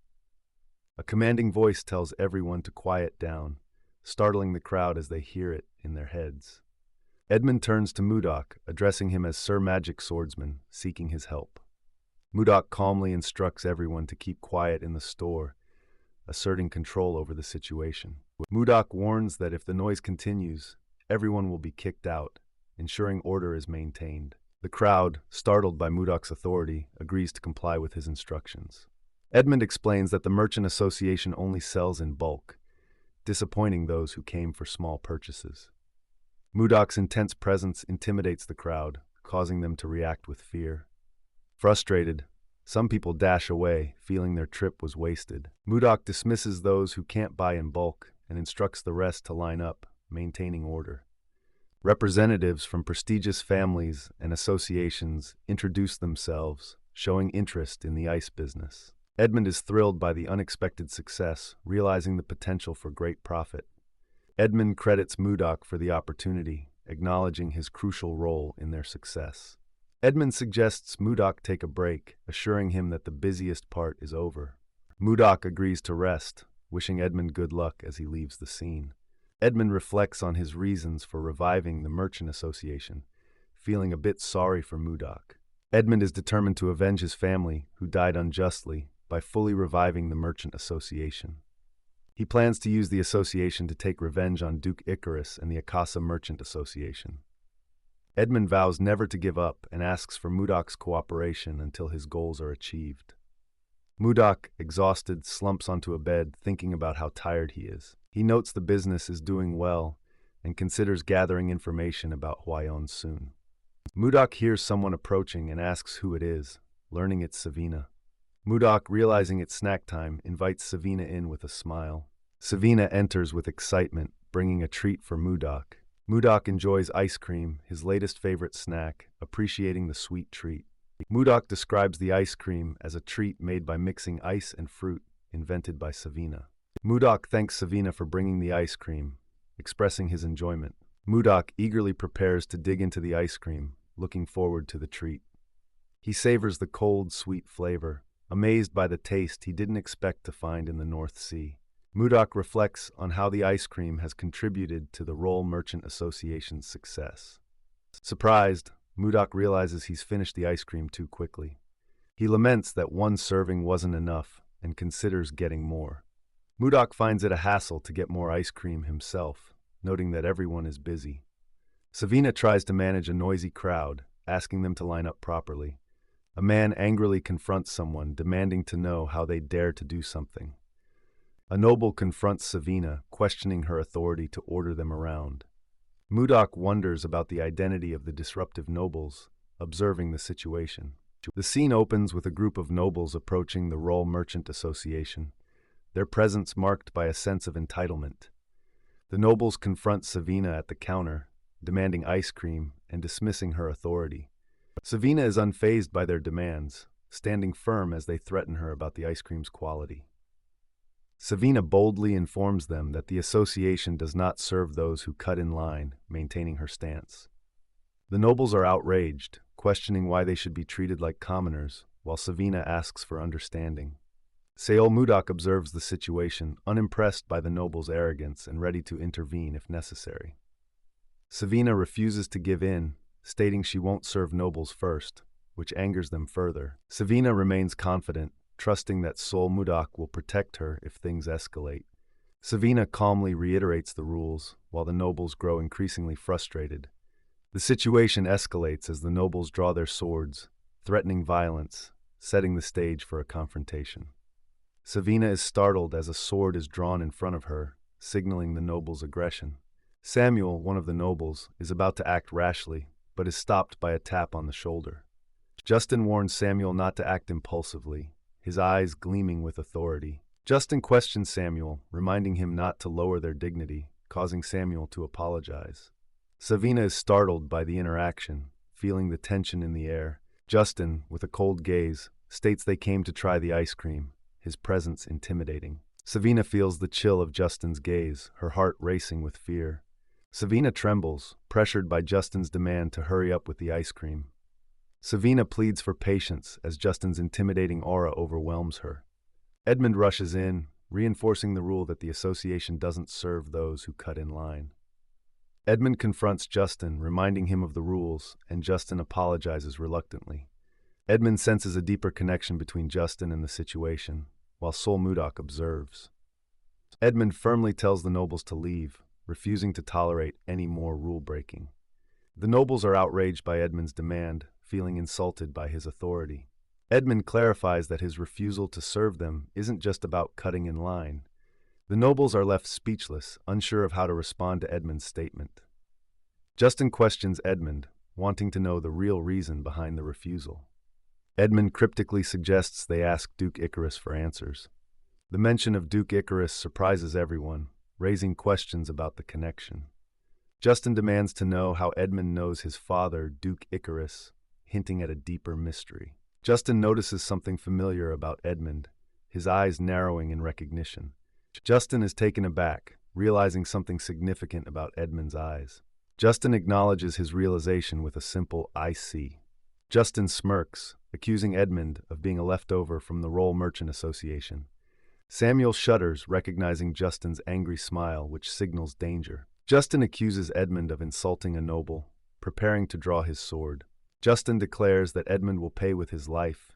A commanding voice tells everyone to quiet down, startling the crowd as they hear it in their heads. Edmund turns to Mudok, addressing him as Sir Magic Swordsman, seeking his help. Mudok calmly instructs everyone to keep quiet in the store, asserting control over the situation. Mudok warns that if the noise continues, everyone will be kicked out, ensuring order is maintained. The crowd, startled by Mudok's authority, agrees to comply with his instructions. Edmund explains that the Merchant Association only sells in bulk, disappointing those who came for small purchases. Mudok's intense presence intimidates the crowd, causing them to react with fear. Frustrated, some people dash away, feeling their trip was wasted. Mudok dismisses those who can't buy in bulk and instructs the rest to line up, maintaining order. Representatives from prestigious families and associations introduce themselves, showing interest in the ice business. Edmund is thrilled by the unexpected success, realizing the potential for great profit. Edmund credits Mudok for the opportunity, acknowledging his crucial role in their success. Edmund suggests Mudok take a break, assuring him that the busiest part is over. Mudok agrees to rest, wishing Edmund good luck as he leaves the scene. Edmund reflects on his reasons for reviving the Merchant Association, feeling a bit sorry for Mudok. Edmund is determined to avenge his family, who died unjustly, by fully reviving the Merchant Association. He plans to use the association to take revenge on Duke Icarus and the Akasa Merchant Association. Edmund vows never to give up and asks for Mudok's cooperation until his goals are achieved. Mudok, exhausted, slumps onto a bed, thinking about how tired he is. He notes the business is doing well and considers gathering information about Hwayon soon. Mudok hears someone approaching and asks who it is, learning it's Savina. Mudok, realizing it's snack time, invites Savina in with a smile. Savina enters with excitement, bringing a treat for Mudok. Mudok enjoys ice cream, his latest favorite snack, appreciating the sweet treat. Mudok describes the ice cream as a treat made by mixing ice and fruit, invented by Savina. Mudok thanks Savina for bringing the ice cream, expressing his enjoyment. Mudok eagerly prepares to dig into the ice cream, looking forward to the treat. He savors the cold, sweet flavor, amazed by the taste he didn't expect to find in the North Sea. Mudok reflects on how the ice cream has contributed to the Roll Merchant Association's success. Surprised, Mudok realizes he's finished the ice cream too quickly. He laments that one serving wasn't enough and considers getting more. Mudok finds it a hassle to get more ice cream himself, noting that everyone is busy. Savina tries to manage a noisy crowd, asking them to line up properly. A man angrily confronts someone, demanding to know how they dare to do something. A noble confronts Savina, questioning her authority to order them around. Mudok wonders about the identity of the disruptive nobles, observing the situation. The scene opens with a group of nobles approaching the Roll Merchant Association, their presence marked by a sense of entitlement. The nobles confront Savina at the counter, demanding ice cream and dismissing her authority. Savina is unfazed by their demands, standing firm as they threaten her about the ice cream's quality. Savina boldly informs them that the association does not serve those who cut in line, maintaining her stance. The nobles are outraged, questioning why they should be treated like commoners, while Savina asks for understanding. Seol Mudok observes the situation, unimpressed by the nobles' arrogance and ready to intervene if necessary. Savina refuses to give in, stating she won't serve nobles first, which angers them further. Savina remains confident, trusting that Seol Mudok will protect her if things escalate. Savina calmly reiterates the rules, while the nobles grow increasingly frustrated. The situation escalates as the nobles draw their swords, threatening violence, setting the stage for a confrontation. Savina is startled as a sword is drawn in front of her, signaling the nobles' aggression. Samuel, one of the nobles, is about to act rashly, but is stopped by a tap on the shoulder. Justin warns Samuel not to act impulsively, his eyes gleaming with authority. Justin questions Samuel, reminding him not to lower their dignity, causing Samuel to apologize. Savina is startled by the interaction, feeling the tension in the air. Justin, with a cold gaze, states they came to try the ice cream, his presence intimidating. Savina feels the chill of Justin's gaze, her heart racing with fear. Savina trembles, pressured by Justin's demand to hurry up with the ice cream. Savina pleads for patience as Justin's intimidating aura overwhelms her. Edmund rushes in, reinforcing the rule that the association doesn't serve those who cut in line. Edmund confronts Justin, reminding him of the rules, and Justin apologizes reluctantly. Edmund senses a deeper connection between Justin and the situation, while Sol Mudok observes. Edmund firmly tells the nobles to leave, refusing to tolerate any more rule-breaking. The nobles are outraged by Edmund's demand, feeling insulted by his authority. Edmund clarifies that his refusal to serve them isn't just about cutting in line. The nobles are left speechless, unsure of how to respond to Edmund's statement. Justin questions Edmund, wanting to know the real reason behind the refusal. Edmund cryptically suggests they ask Duke Icarus for answers. The mention of Duke Icarus surprises everyone, raising questions about the connection. Justin demands to know how Edmund knows his father, Duke Icarus, hinting at a deeper mystery. Justin notices something familiar about Edmund, his eyes narrowing in recognition. Justin is taken aback, realizing something significant about Edmund's eyes. Justin acknowledges his realization with a simple "I see." Justin smirks, accusing Edmund of being a leftover from the Roll Merchant Association. Samuel shudders, recognizing Justin's angry smile, which signals danger. Justin accuses Edmund of insulting a noble, preparing to draw his sword. Justin declares that Edmund will pay with his life,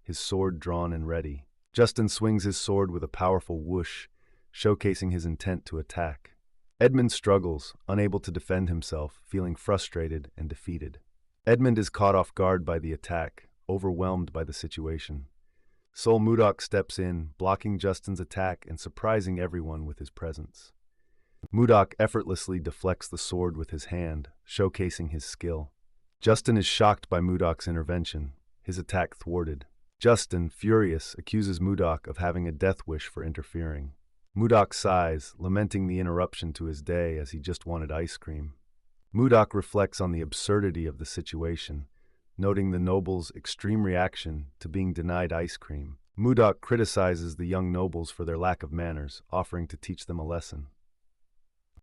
his sword drawn and ready. Justin swings his sword with a powerful whoosh, showcasing his intent to attack. Edmund struggles, unable to defend himself, feeling frustrated and defeated. Edmund is caught off guard by the attack, overwhelmed by the situation. Sol Mudok steps in, blocking Justin's attack and surprising everyone with his presence. Mudok effortlessly deflects the sword with his hand, showcasing his skill. Justin is shocked by Mudok's intervention, his attack thwarted. Justin, furious, accuses Mudok of having a death wish for interfering. Mudok sighs, lamenting the interruption to his day as he just wanted ice cream. Mudok reflects on the absurdity of the situation, noting the nobles' extreme reaction to being denied ice cream. Mudok criticizes the young nobles for their lack of manners, offering to teach them a lesson.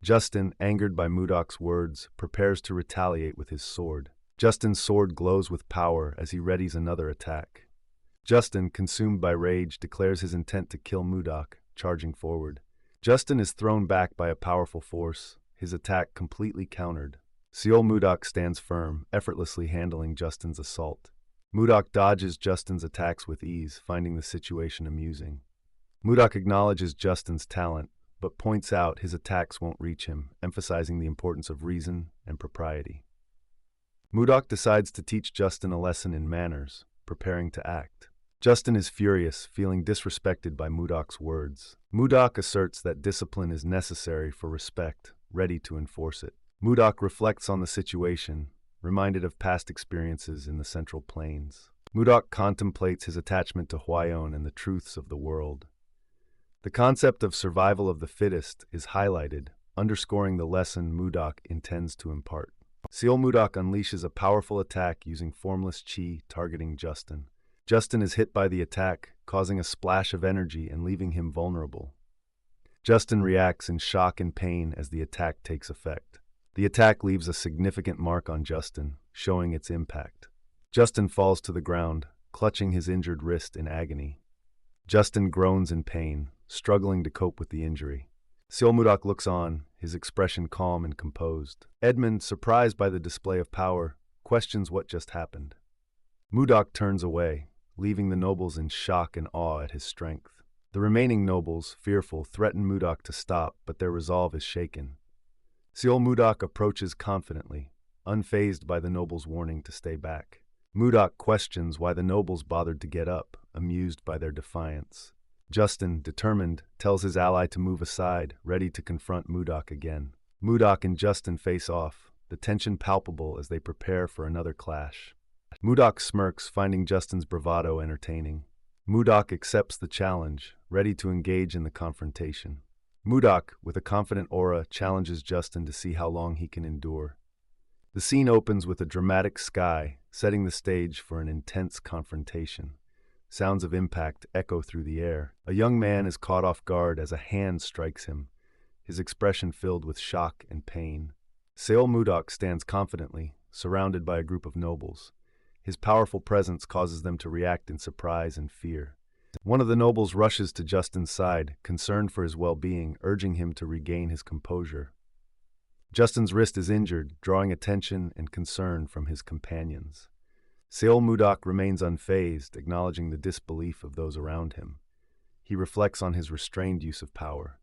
Justin, angered by Mudok's words, prepares to retaliate with his sword. Justin's sword glows with power as he readies another attack. Justin, consumed by rage, declares his intent to kill Mudok, charging forward. Justin is thrown back by a powerful force, his attack completely countered. Sol Mudok stands firm, effortlessly handling Justin's assault. Mudok dodges Justin's attacks with ease, finding the situation amusing. Mudok acknowledges Justin's talent, but points out his attacks won't reach him, emphasizing the importance of reason and propriety. Mudok decides to teach Justin a lesson in manners, preparing to act. Justin is furious, feeling disrespected by Mudok's words. Mudok asserts that discipline is necessary for respect, ready to enforce it. Mudok reflects on the situation, reminded of past experiences in the Central Plains. Mudok contemplates his attachment to Hwayon and the truths of the world. The concept of survival of the fittest is highlighted, underscoring the lesson Mudok intends to impart. Sol Mudok unleashes a powerful attack using formless chi, targeting Justin. Justin is hit by the attack, causing a splash of energy and leaving him vulnerable. Justin reacts in shock and pain as the attack takes effect. The attack leaves a significant mark on Justin, showing its impact. Justin falls to the ground, clutching his injured wrist in agony. Justin groans in pain, struggling to cope with the injury. Sol Mudok looks on, his expression calm and composed. Edmund, surprised by the display of power, questions what just happened. Mudok turns away, leaving the nobles in shock and awe at his strength. The remaining nobles, fearful, threaten Mudok to stop, but their resolve is shaken. Sol Mudok approaches confidently, unfazed by the nobles' warning to stay back. Mudok questions why the nobles bothered to get up, amused by their defiance. Justin, determined, tells his ally to move aside, ready to confront Mudok again. Mudok and Justin face off, the tension palpable as they prepare for another clash. Mudok smirks, finding Justin's bravado entertaining. Mudok accepts the challenge, ready to engage in the confrontation. Mudok, with a confident aura, challenges Justin to see how long he can endure. The scene opens with a dramatic sky, setting the stage for an intense confrontation. Sounds of impact echo through the air. A young man is caught off guard as a hand strikes him, his expression filled with shock and pain. Seol Mudok stands confidently, surrounded by a group of nobles. His powerful presence causes them to react in surprise and fear. One of the nobles rushes to Justin's side, concerned for his well-being, urging him to regain his composure. Justin's wrist is injured, drawing attention and concern from his companions. Seol Mudok remains unfazed, acknowledging the disbelief of those around him. He reflects on his restrained use of power.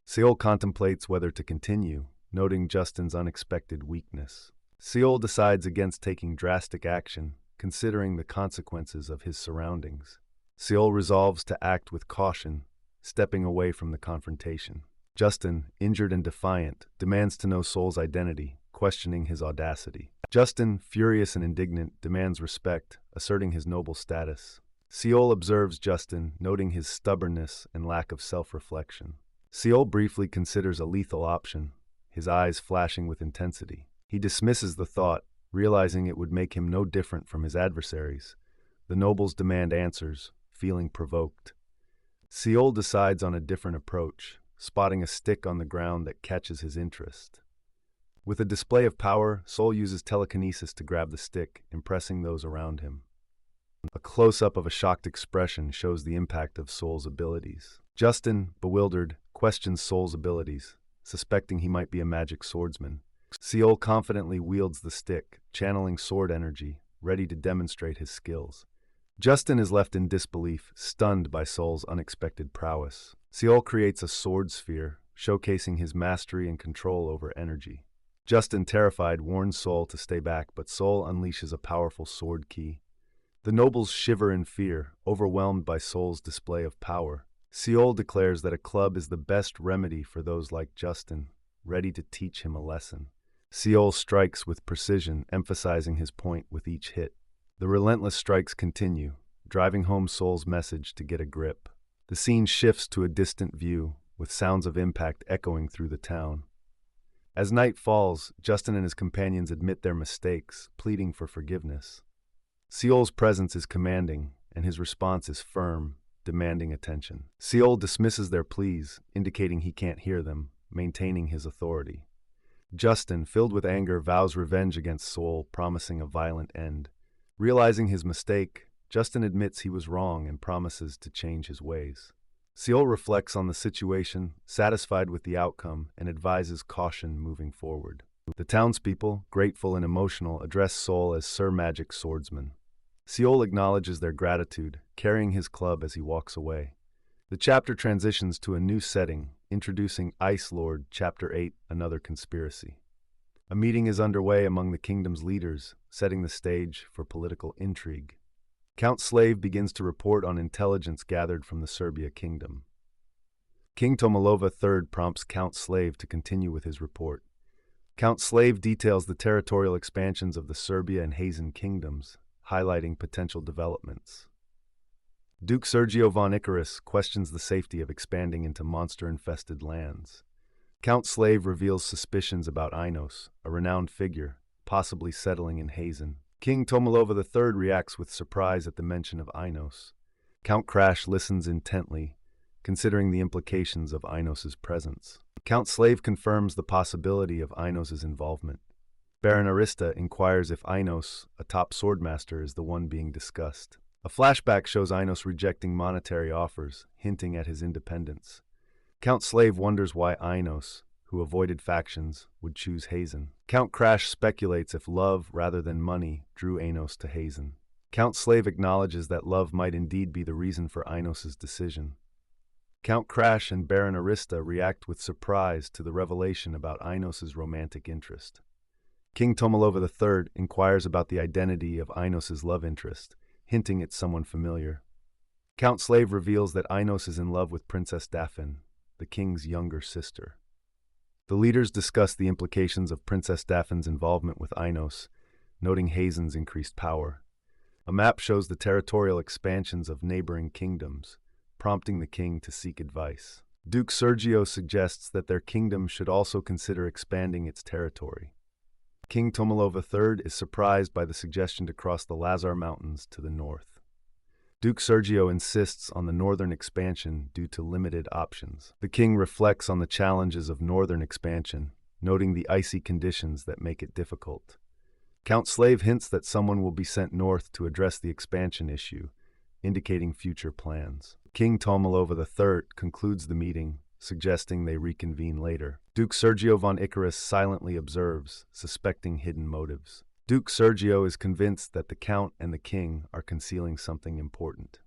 Seol contemplates whether to continue, noting Justin's unexpected weakness. Seol decides against taking drastic action, considering the consequences of his surroundings. Seol resolves to act with caution, stepping away from the confrontation. Justin, injured and defiant, demands to know Seol's identity, questioning his audacity. Justin, furious and indignant, demands respect, asserting his noble status. Seol observes Justin, noting his stubbornness and lack of self-reflection. Seol briefly considers a lethal option, his eyes flashing with intensity. He dismisses the thought, realizing it would make him no different from his adversaries. The nobles demand answers, feeling provoked. Seol decides on a different approach, spotting a stick on the ground that catches his interest. With a display of power, Seol uses telekinesis to grab the stick, impressing those around him. A close-up of a shocked expression shows the impact of Seol's abilities. Justin, bewildered, questions Seol's abilities, suspecting he might be a magic swordsman. Seol confidently wields the stick, channeling sword energy, ready to demonstrate his skills. Justin is left in disbelief, stunned by Seol's unexpected prowess. Seol creates a sword sphere, showcasing his mastery and control over energy. Justin, terrified, warns Seol to stay back, but Seol unleashes a powerful sword ki. The nobles shiver in fear, overwhelmed by Seol's display of power. Seol declares that a club is the best remedy for those like Justin, ready to teach him a lesson. Seol strikes with precision, emphasizing his point with each hit. The relentless strikes continue, driving home Seol's message to get a grip. The scene shifts to a distant view, with sounds of impact echoing through the town. As night falls, Justin and his companions admit their mistakes, pleading for forgiveness. Seol's presence is commanding, and his response is firm, demanding attention. Seol dismisses their pleas, indicating he can't hear them, maintaining his authority. Justin, filled with anger, vows revenge against Seol, promising a violent end. Realizing his mistake, Justin admits he was wrong and promises to change his ways. Seol reflects on the situation, satisfied with the outcome, and advises caution moving forward. The townspeople, grateful and emotional, address Seol as Sir Magic Swordsman. Seol acknowledges their gratitude, carrying his club as he walks away. The chapter transitions to a new setting, introducing Ice Lord, Chapter 8, Another Conspiracy. A meeting is underway among the kingdom's leaders, setting the stage for political intrigue. Count Slave begins to report on intelligence gathered from the Serbia kingdom. King Tomilova III prompts Count Slave to continue with his report. Count Slave details the territorial expansions of the Serbia and Hazen kingdoms, highlighting potential developments. Duke Sergio von Icarus questions the safety of expanding into monster-infested lands. Count Slave reveals suspicions about Ainos, a renowned figure, possibly settling in Hazen. King Tomilova III reacts with surprise at the mention of Ainos. Count Crash listens intently, considering the implications of Ainos' presence. Count Slave confirms the possibility of Ainos' involvement. Baron Arista inquires if Ainos, a top swordmaster, is the one being discussed. A flashback shows Ainos rejecting monetary offers, hinting at his independence. Count Slave wonders why Ainos, who avoided factions, would choose Hazen. Count Crash speculates if love, rather than money, drew Ainos to Hazen. Count Slave acknowledges that love might indeed be the reason for Ainos' decision. Count Crash and Baron Arista react with surprise to the revelation about Ainos' romantic interest. King Tomilova III inquires about the identity of Ainos' love interest, hinting at someone familiar. Count Slave reveals that Ainos is in love with Princess Daphne, the king's younger sister. The leaders discuss the implications of Princess Daphne's involvement with Ainos, noting Hazen's increased power. A map shows the territorial expansions of neighboring kingdoms, prompting the king to seek advice. Duke Sergio suggests that their kingdom should also consider expanding its territory. King Tomilova III is surprised by the suggestion to cross the Lazar Mountains to the north. Duke Sergio insists on the northern expansion due to limited options. The king reflects on the challenges of northern expansion, noting the icy conditions that make it difficult. Count Slave hints that someone will be sent north to address the expansion issue, indicating future plans. King Tomalova III concludes the meeting, suggesting they reconvene later. Duke Sergio von Icarus silently observes, suspecting hidden motives. Duke Sergio is convinced that the Count and the King are concealing something important.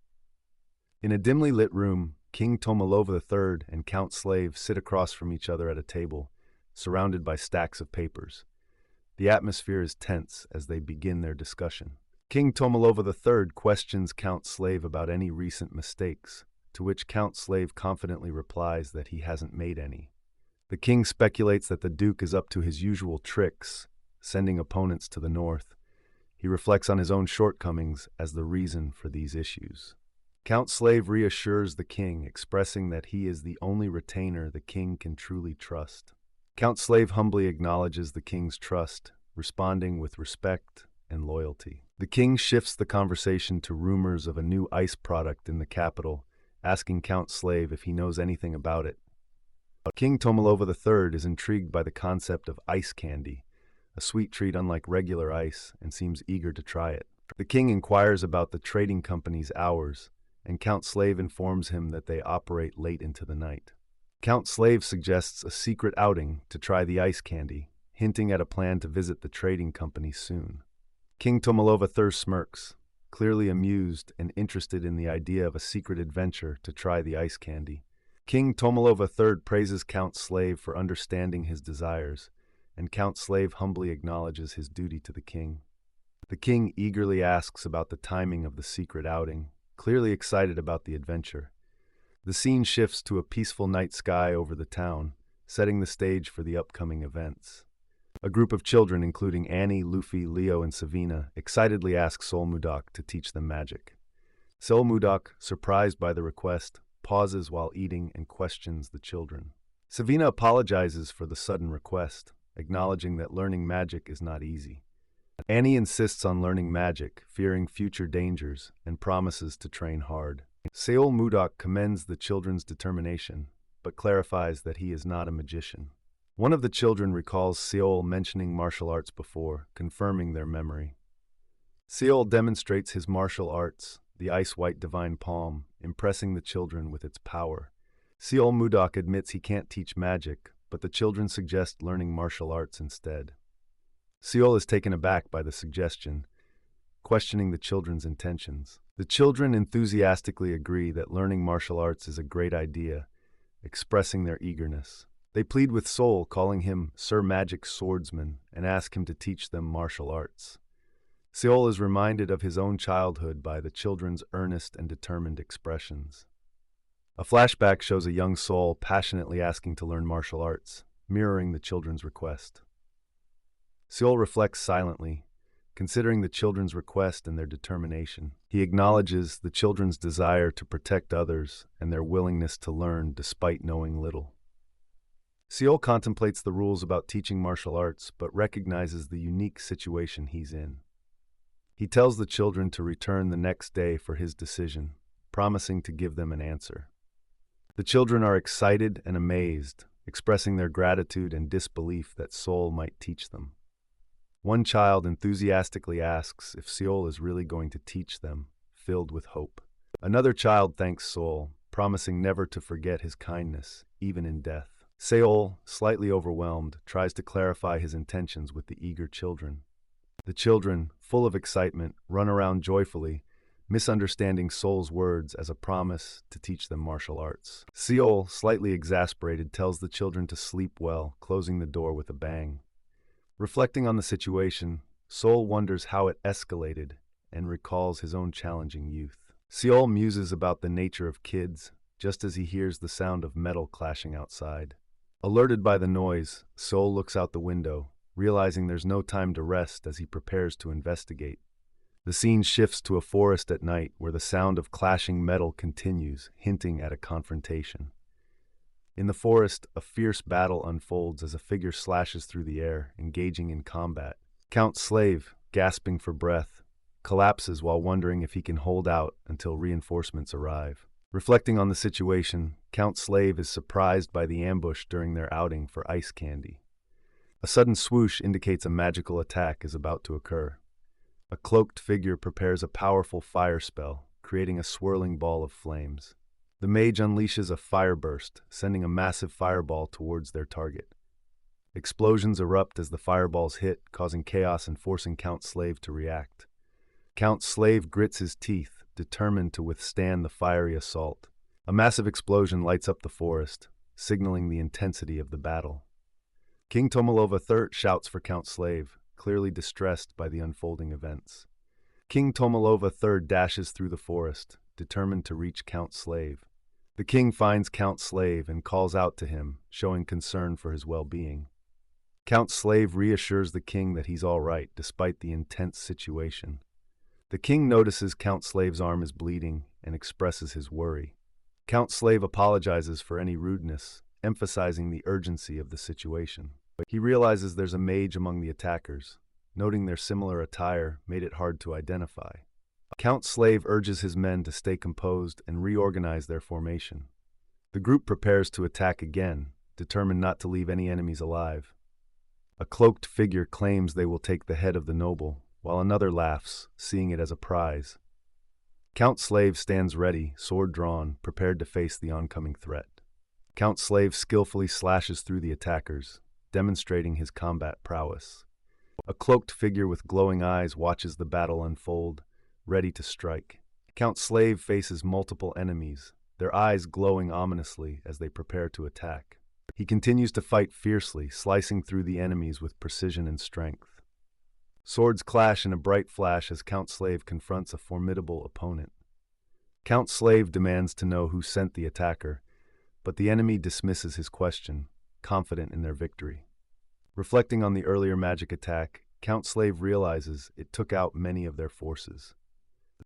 In a dimly lit room, King Tomalova III and Count Slave sit across from each other at a table, surrounded by stacks of papers. The atmosphere is tense as they begin their discussion. King Tomalova III questions Count Slave about any recent mistakes, to which Count Slave confidently replies that he hasn't made any. The king speculates that the Duke is up to his usual tricks, sending opponents to the north. He reflects on his own shortcomings as the reason for these issues. Count Slave reassures the king, expressing that he is the only retainer the king can truly trust. Count Slave humbly acknowledges the king's trust, responding with respect and loyalty. The king shifts the conversation to rumors of a new ice product in the capital, asking Count Slave if he knows anything about it. King Tomalova III is intrigued by the concept of ice candy, a sweet treat unlike regular ice, and seems eager to try it. The king inquires about the trading company's hours, and Count Slave informs him that they operate late into the night. Count Slave suggests a secret outing to try the ice candy, hinting at a plan to visit the trading company soon. King Tomalova III smirks, clearly amused and interested in the idea of a secret adventure to try the ice candy. King Tomalova III praises Count Slave for understanding his desires, and Count Slave humbly acknowledges his duty to the king. The king eagerly asks about the timing of the secret outing, clearly excited about the adventure. The scene shifts to a peaceful night sky over the town, setting the stage for the upcoming events. A group of children, including Annie, Luffy, Leo, and Savina, excitedly ask Sol Mudak to teach them magic. Sol Mudak, surprised by the request, pauses while eating and questions the children. Savina apologizes for the sudden request, acknowledging that learning magic is not easy. Annie insists on learning magic, fearing future dangers, and promises to train hard. Seol Mudak commends the children's determination, but clarifies that he is not a magician. One of the children recalls Seol mentioning martial arts before, confirming their memory. Seol demonstrates his martial arts, the ice-white divine palm, impressing the children with its power. Seol Mudak admits he can't teach magic, but the children suggest learning martial arts instead. Seol is taken aback by the suggestion, questioning the children's intentions. The children enthusiastically agree that learning martial arts is a great idea, expressing their eagerness. They plead with Sol, calling him Sir Magic Swordsman, and ask him to teach them martial arts. Seol is reminded of his own childhood by the children's earnest and determined expressions. A flashback shows a young Sol passionately asking to learn martial arts, mirroring the children's request. Seol reflects silently, considering the children's request and their determination. He acknowledges the children's desire to protect others and their willingness to learn despite knowing little. Seol contemplates the rules about teaching martial arts, but recognizes the unique situation he's in. He tells the children to return the next day for his decision, promising to give them an answer. The children are excited and amazed, expressing their gratitude and disbelief that Seol might teach them. One child enthusiastically asks if Seol is really going to teach them, filled with hope. Another child thanks Seol, promising never to forget his kindness, even in death. Seol, slightly overwhelmed, tries to clarify his intentions with the eager children. The children, full of excitement, run around joyfully, misunderstanding Seol's words as a promise to teach them martial arts. Seol, slightly exasperated, tells the children to sleep well, closing the door with a bang. Reflecting on the situation, Seol wonders how it escalated and recalls his own challenging youth. Seol muses about the nature of kids, just as he hears the sound of metal clashing outside. Alerted by the noise, Seol looks out the window, realizing there's no time to rest as he prepares to investigate. The scene shifts to a forest at night where the sound of clashing metal continues, hinting at a confrontation. In the forest, a fierce battle unfolds as a figure slashes through the air, engaging in combat. Count Slave, gasping for breath, collapses while wondering if he can hold out until reinforcements arrive. Reflecting on the situation, Count Slave is surprised by the ambush during their outing for ice candy. A sudden swoosh indicates a magical attack is about to occur. A cloaked figure prepares a powerful fire spell, creating a swirling ball of flames. The mage unleashes a fire burst, sending a massive fireball towards their target. Explosions erupt as the fireballs hit, causing chaos and forcing Count Slave to react. Count Slave grits his teeth, determined to withstand the fiery assault. A massive explosion lights up the forest, signaling the intensity of the battle. King Tomalova III shouts for Count Slave, clearly distressed by the unfolding events. King Tomalova III dashes through the forest, determined to reach Count Slave. The king finds Count Slave and calls out to him, showing concern for his well-being. Count Slave reassures the king that he's all right, despite the intense situation. The king notices Count Slave's arm is bleeding and expresses his worry. Count Slave apologizes for any rudeness, emphasizing the urgency of the situation. He realizes there's a mage among the attackers. Noting their similar attire made it hard to identify. Count Slave urges his men to stay composed and reorganize their formation. The group prepares to attack again, determined not to leave any enemies alive. A cloaked figure claims they will take the head of the noble, while another laughs, seeing it as a prize. Count Slave stands ready, sword drawn, prepared to face the oncoming threat. Count Slave skillfully slashes through the attackers, demonstrating his combat prowess. A cloaked figure with glowing eyes watches the battle unfold, ready to strike. Count Slave faces multiple enemies, their eyes glowing ominously as they prepare to attack. He continues to fight fiercely, slicing through the enemies with precision and strength. Swords clash in a bright flash as Count Slave confronts a formidable opponent. Count Slave demands to know who sent the attacker, but the enemy dismisses his question, confident in their victory. Reflecting on the earlier magic attack, Count Slave realizes it took out many of their forces.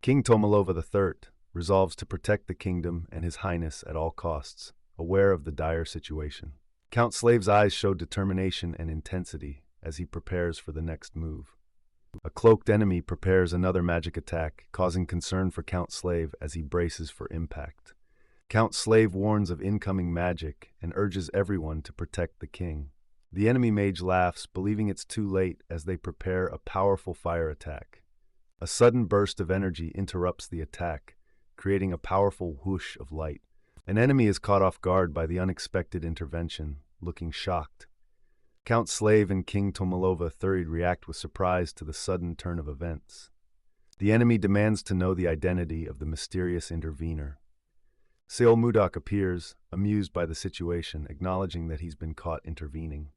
King Tomalova III resolves to protect the kingdom and his highness at all costs, aware of the dire situation. Count Slave's eyes show determination and intensity as he prepares for the next move. A cloaked enemy prepares another magic attack, causing concern for Count Slave as he braces for impact. Count Slave warns of incoming magic and urges everyone to protect the king. The enemy mage laughs, believing it's too late as they prepare a powerful fire attack. A sudden burst of energy interrupts the attack, creating a powerful whoosh of light. An enemy is caught off guard by the unexpected intervention, looking shocked. Count Slave and King Tomalova III react with surprise to the sudden turn of events. The enemy demands to know the identity of the mysterious intervener. Seol Mudok appears, amused by the situation, acknowledging that he's been caught intervening.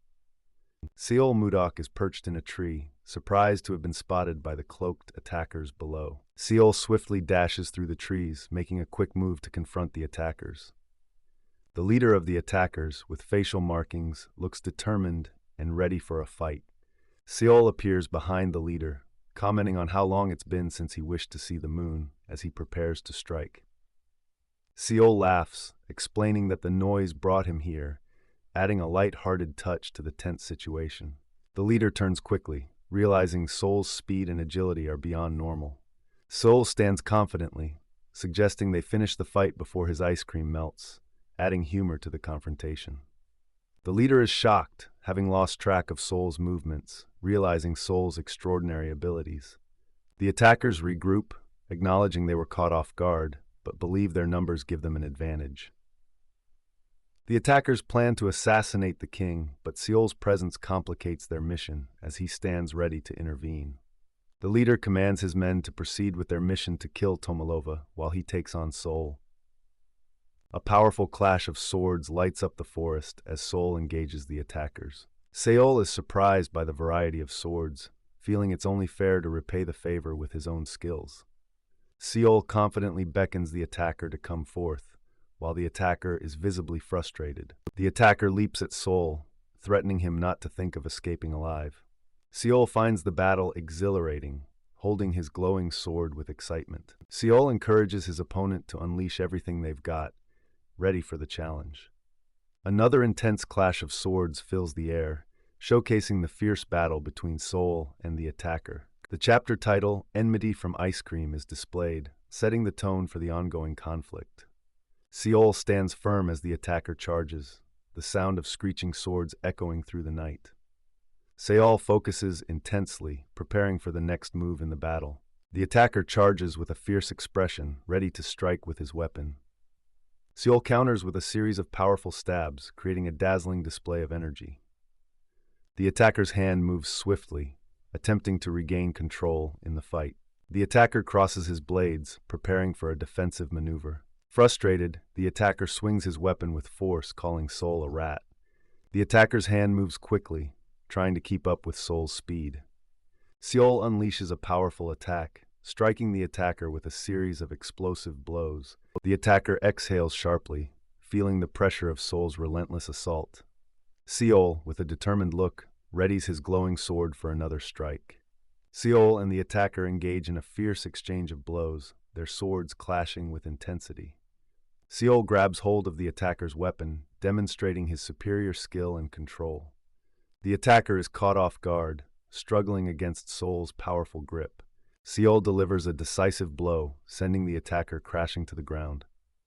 Seol Mudok is perched in a tree, surprised to have been spotted by the cloaked attackers below. Seol swiftly dashes through the trees, making a quick move to confront the attackers. The leader of the attackers, with facial markings, looks determined and ready for a fight. Seol appears behind the leader, commenting on how long it's been since he wished to see the moon as he prepares to strike. Seol laughs, explaining that the noise brought him here, adding a light-hearted touch to the tense situation. The leader turns quickly, realizing Seol's speed and agility are beyond normal. Seol stands confidently, suggesting they finish the fight before his ice cream melts, adding humor to the confrontation. The leader is shocked, having lost track of Seol's movements, realizing Seol's extraordinary abilities. The attackers regroup, acknowledging they were caught off guard, but believe their numbers give them an advantage. The attackers plan to assassinate the king, but Seol's presence complicates their mission as he stands ready to intervene. The leader commands his men to proceed with their mission to kill Tomalova while he takes on Seol. A powerful clash of swords lights up the forest as Seol engages the attackers. Seol is surprised by the variety of swords, feeling it's only fair to repay the favor with his own skills. Seol confidently beckons the attacker to come forth, while the attacker is visibly frustrated. The attacker leaps at Seol, threatening him not to think of escaping alive. Seol finds the battle exhilarating, holding his glowing sword with excitement. Seol encourages his opponent to unleash everything they've got, ready for the challenge. Another intense clash of swords fills the air, showcasing the fierce battle between Seol and the attacker. The chapter title, Enmity from Ice Cream, is displayed, setting the tone for the ongoing conflict. Seol stands firm as the attacker charges, the sound of screeching swords echoing through the night. Seol focuses intensely, preparing for the next move in the battle. The attacker charges with a fierce expression, ready to strike with his weapon. Seol counters with a series of powerful stabs, creating a dazzling display of energy. The attacker's hand moves swiftly, attempting to regain control in the fight. The attacker crosses his blades, preparing for a defensive maneuver. Frustrated, the attacker swings his weapon with force, calling Seol a rat. The attacker's hand moves quickly, trying to keep up with Seol's speed. Seol unleashes a powerful attack, striking the attacker with a series of explosive blows. The attacker exhales sharply, feeling the pressure of Seol's relentless assault. Seol, with a determined look, readies his glowing sword for another strike. Seol and the attacker engage in a fierce exchange of blows, their swords clashing with intensity. Seol grabs hold of the attacker's weapon, demonstrating his superior skill and control. The attacker is caught off guard, struggling against Seol's powerful grip. Seol delivers a decisive blow, sending the attacker crashing to the ground.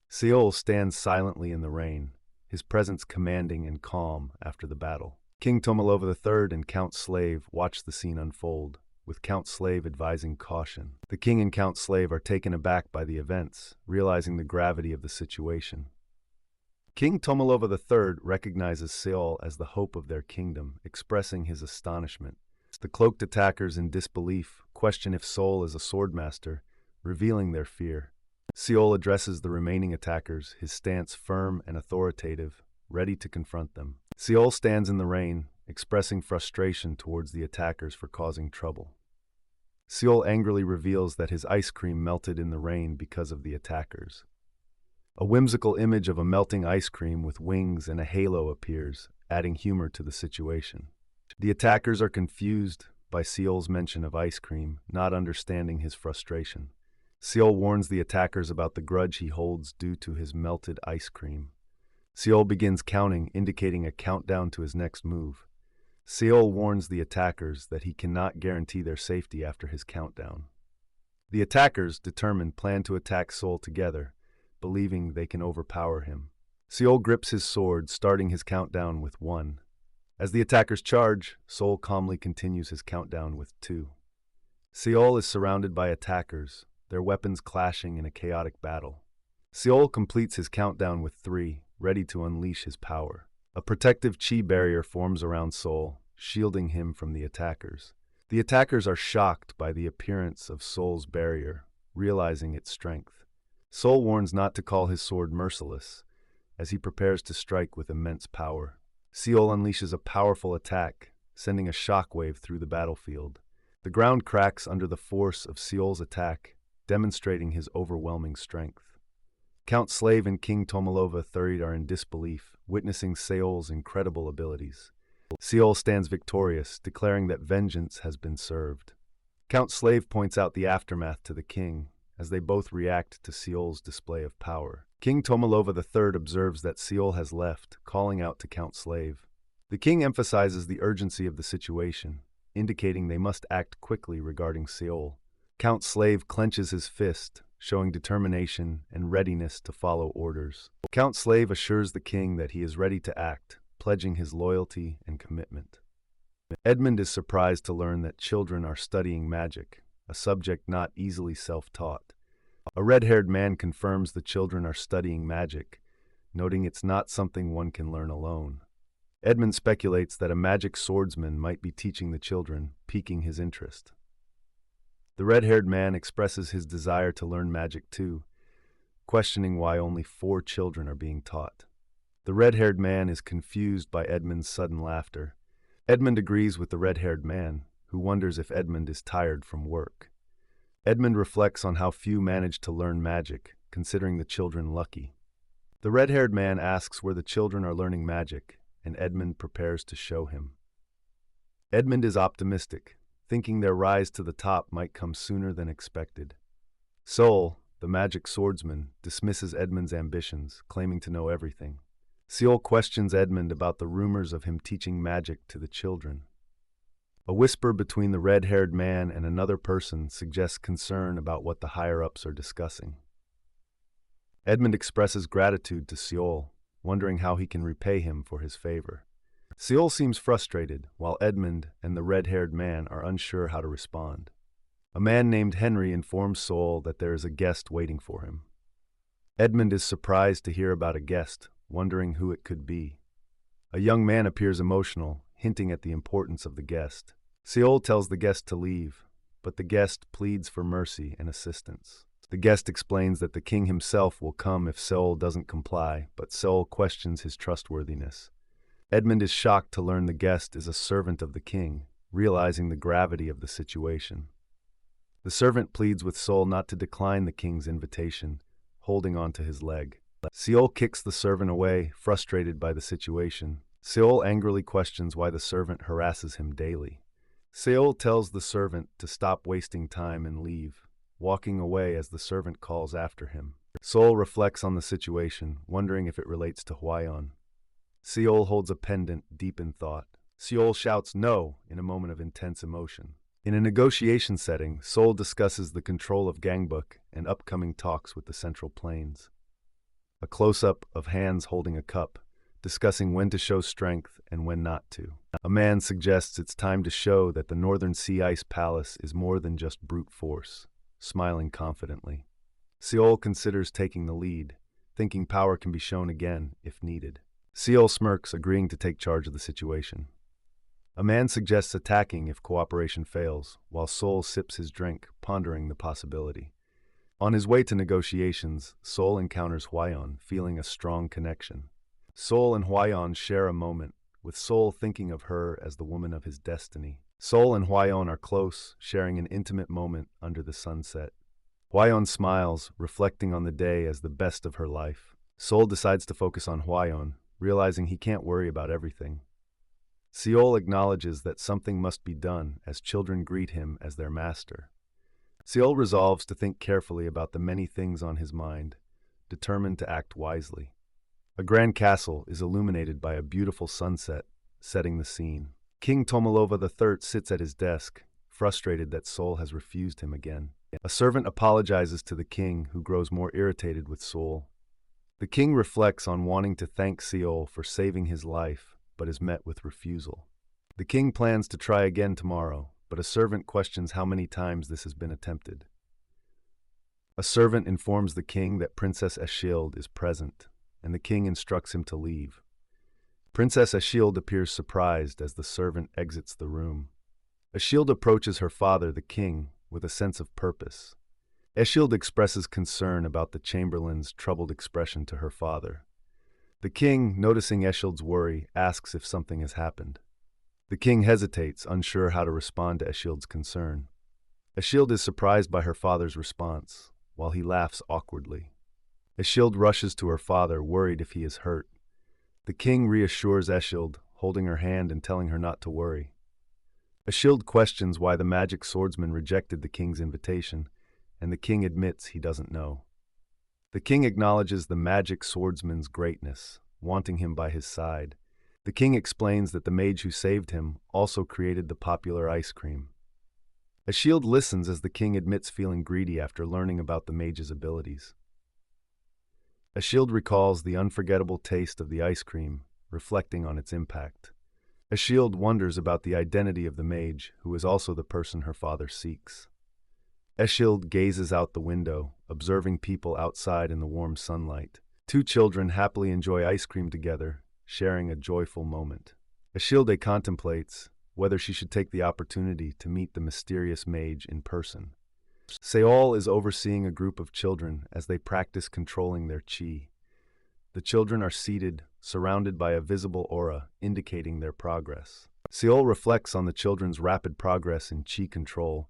Seol stands silently in the rain, his presence commanding and calm after the battle. King Tomilova III and Count Slave watch the scene unfold, with Count Slave advising caution. The king and Count Slave are taken aback by the events, realizing the gravity of the situation. King Tomilova III recognizes Seol as the hope of their kingdom, expressing his astonishment. The cloaked attackers, in disbelief, question if Seol is a swordmaster, revealing their fear. Seol addresses the remaining attackers, his stance firm and authoritative, ready to confront them. Seol stands in the rain, expressing frustration towards the attackers for causing trouble. Seol angrily reveals that his ice cream melted in the rain because of the attackers. A whimsical image of a melting ice cream with wings and a halo appears, adding humor to the situation. The attackers are confused by Seol's mention of ice cream, not understanding his frustration. Seol warns the attackers about the grudge he holds due to his melted ice cream. Seol begins counting, indicating a countdown to his next move. Seol warns the attackers that he cannot guarantee their safety after his countdown. The attackers, determined, plan to attack Seol together, believing they can overpower him. Seol grips his sword, starting his countdown with 1. As the attackers charge, Seol calmly continues his countdown with 2. Seol is surrounded by attackers, their weapons clashing in a chaotic battle. Seol completes his countdown with 3, ready to unleash his power. A protective chi barrier forms around Seol, shielding him from the attackers. The attackers are shocked by the appearance of Seol's barrier, realizing its strength. Seol warns not to call his sword merciless, as he prepares to strike with immense power. Seol unleashes a powerful attack, sending a shockwave through the battlefield. The ground cracks under the force of Seol's attack, demonstrating his overwhelming strength. Count Slave and King Tomilova III are in disbelief, witnessing Seol's incredible abilities. Seol stands victorious, declaring that vengeance has been served. Count Slave points out the aftermath to the king, as they both react to Seol's display of power. King Tomilova III observes that Seol has left, calling out to Count Slave. The king emphasizes the urgency of the situation, indicating they must act quickly regarding Seol. Count Slave clenches his fist, showing determination and readiness to follow orders. Count Slave assures the king that he is ready to act, pledging his loyalty and commitment. Edmund is surprised to learn that children are studying magic, a subject not easily self-taught. A red-haired man confirms the children are studying magic, noting it's not something one can learn alone. Edmund speculates that a magic swordsman might be teaching the children, piquing his interest. The red-haired man expresses his desire to learn magic too, questioning why only 4 children are being taught. The red-haired man is confused by Edmund's sudden laughter. Edmund agrees with the red-haired man, who wonders if Edmund is tired from work. Edmund reflects on how few manage to learn magic, considering the children lucky. The red-haired man asks where the children are learning magic, and Edmund prepares to show him. Edmund is optimistic, thinking their rise to the top might come sooner than expected. Seol, the magic swordsman, dismisses Edmund's ambitions, claiming to know everything. Seol questions Edmund about the rumors of him teaching magic to the children. A whisper between the red-haired man and another person suggests concern about what the higher-ups are discussing. Edmund expresses gratitude to Seol, wondering how he can repay him for his favor. Seol seems frustrated, while Edmund and the red-haired man are unsure how to respond. A man named Henry informs Seol that there is a guest waiting for him. Edmund is surprised to hear about a guest, wondering who it could be. A young man appears emotional, hinting at the importance of the guest. Seol tells the guest to leave, but the guest pleads for mercy and assistance. The guest explains that the king himself will come if Seol doesn't comply, but Seol questions his trustworthiness. Edmund is shocked to learn the guest is a servant of the king, realizing the gravity of the situation. The servant pleads with Seol not to decline the king's invitation, holding on to his leg. Seol kicks the servant away, frustrated by the situation. Seol angrily questions why the servant harasses him daily. Seol tells the servant to stop wasting time and leave, walking away as the servant calls after him. Seol reflects on the situation, wondering if it relates to Hwayeon. Seol holds a pendant, deep in thought. Seol shouts no in a moment of intense emotion. In a negotiation setting, Seol discusses the control of Gangbuk and upcoming talks with the Central Plains. A close-up of hands holding a cup, discussing when to show strength and when not to. A man suggests it's time to show that the Northern Sea Ice Palace is more than just brute force, smiling confidently. Seol considers taking the lead, thinking power can be shown again if needed. Seol smirks, agreeing to take charge of the situation. A man suggests attacking if cooperation fails, while Seol sips his drink, pondering the possibility. On his way to negotiations, Seol encounters Hwayeon, feeling a strong connection. Seol and Hwayeon share a moment, with Seol thinking of her as the woman of his destiny. Seol and Hwayeon are close, sharing an intimate moment under the sunset. Hwayeon smiles, reflecting on the day as the best of her life. Seol decides to focus on Hwayeon, realizing he can't worry about everything. Seol acknowledges that something must be done as children greet him as their master. Seol resolves to think carefully about the many things on his mind, determined to act wisely. A grand castle is illuminated by a beautiful sunset, setting the scene. King Tomilova III sits at his desk, frustrated that Seol has refused him again. A servant apologizes to the king, who grows more irritated with Seol. The king reflects on wanting to thank Seol for saving his life, but is met with refusal. The king plans to try again tomorrow, but a servant questions how many times this has been attempted. A servant informs the king that Princess Ashild is present, and the king instructs him to leave. Princess Ashild appears surprised as the servant exits the room. Ashild approaches her father, the king, with a sense of purpose. Ashild expresses concern about the chamberlain's troubled expression to her father. The king, noticing Eschild's worry, asks if something has happened. The king hesitates, unsure how to respond to Eschild's concern. Eschild is surprised by her father's response, while he laughs awkwardly. Eschild rushes to her father, worried if he is hurt. The king reassures Eschild, holding her hand and telling her not to worry. Eschild questions why the magic swordsman rejected the king's invitation, and the king admits he doesn't know. The king acknowledges the magic swordsman's greatness, wanting him by his side. The king explains that the mage who saved him also created the popular ice cream. Eschild listens as the king admits feeling greedy after learning about the mage's abilities. Eschild recalls the unforgettable taste of the ice cream, reflecting on its impact. Eschild wonders about the identity of the mage, who is also the person her father seeks. Eschild gazes out the window, observing people outside in the warm sunlight. Two children happily enjoy ice cream together, sharing a joyful moment. Eschilde contemplates whether she should take the opportunity to meet the mysterious mage in person. Seol is overseeing a group of children as they practice controlling their chi. The children are seated, surrounded by a visible aura, indicating their progress. Seol reflects on the children's rapid progress in chi control,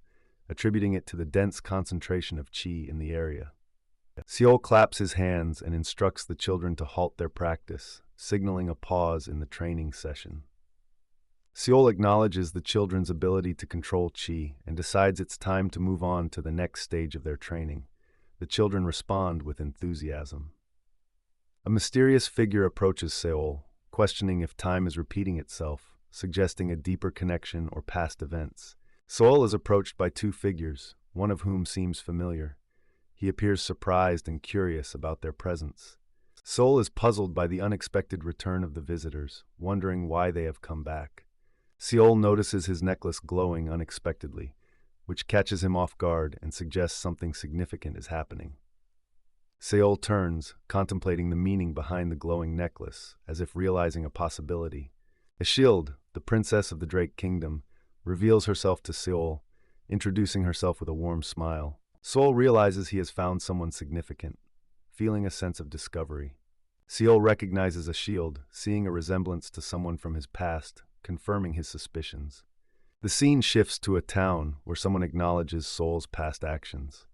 attributing it to the dense concentration of chi in the area. Seol claps his hands and instructs the children to halt their practice, signaling a pause in the training session. Seol acknowledges the children's ability to control chi and decides it's time to move on to the next stage of their training. The children respond with enthusiasm. A mysterious figure approaches Seol, questioning if time is repeating itself. suggesting a deeper connection or past events. Seol is approached by two figures, one of whom seems familiar. He appears surprised and curious about their presence. Seol is puzzled by the unexpected return of the visitors, wondering why they have come back. Seol notices his necklace glowing unexpectedly, which catches him off guard and suggests something significant is happening. Seol turns, contemplating the meaning behind the glowing necklace, as if realizing a possibility. Eshild, the princess of the Drake Kingdom, reveals herself to Seol, introducing herself with a warm smile. Seol realizes he has found someone significant, feeling a sense of discovery. Seol recognizes Eshild, seeing a resemblance to someone from his past, confirming his suspicions. The scene shifts to a town where someone acknowledges Seol's past actions.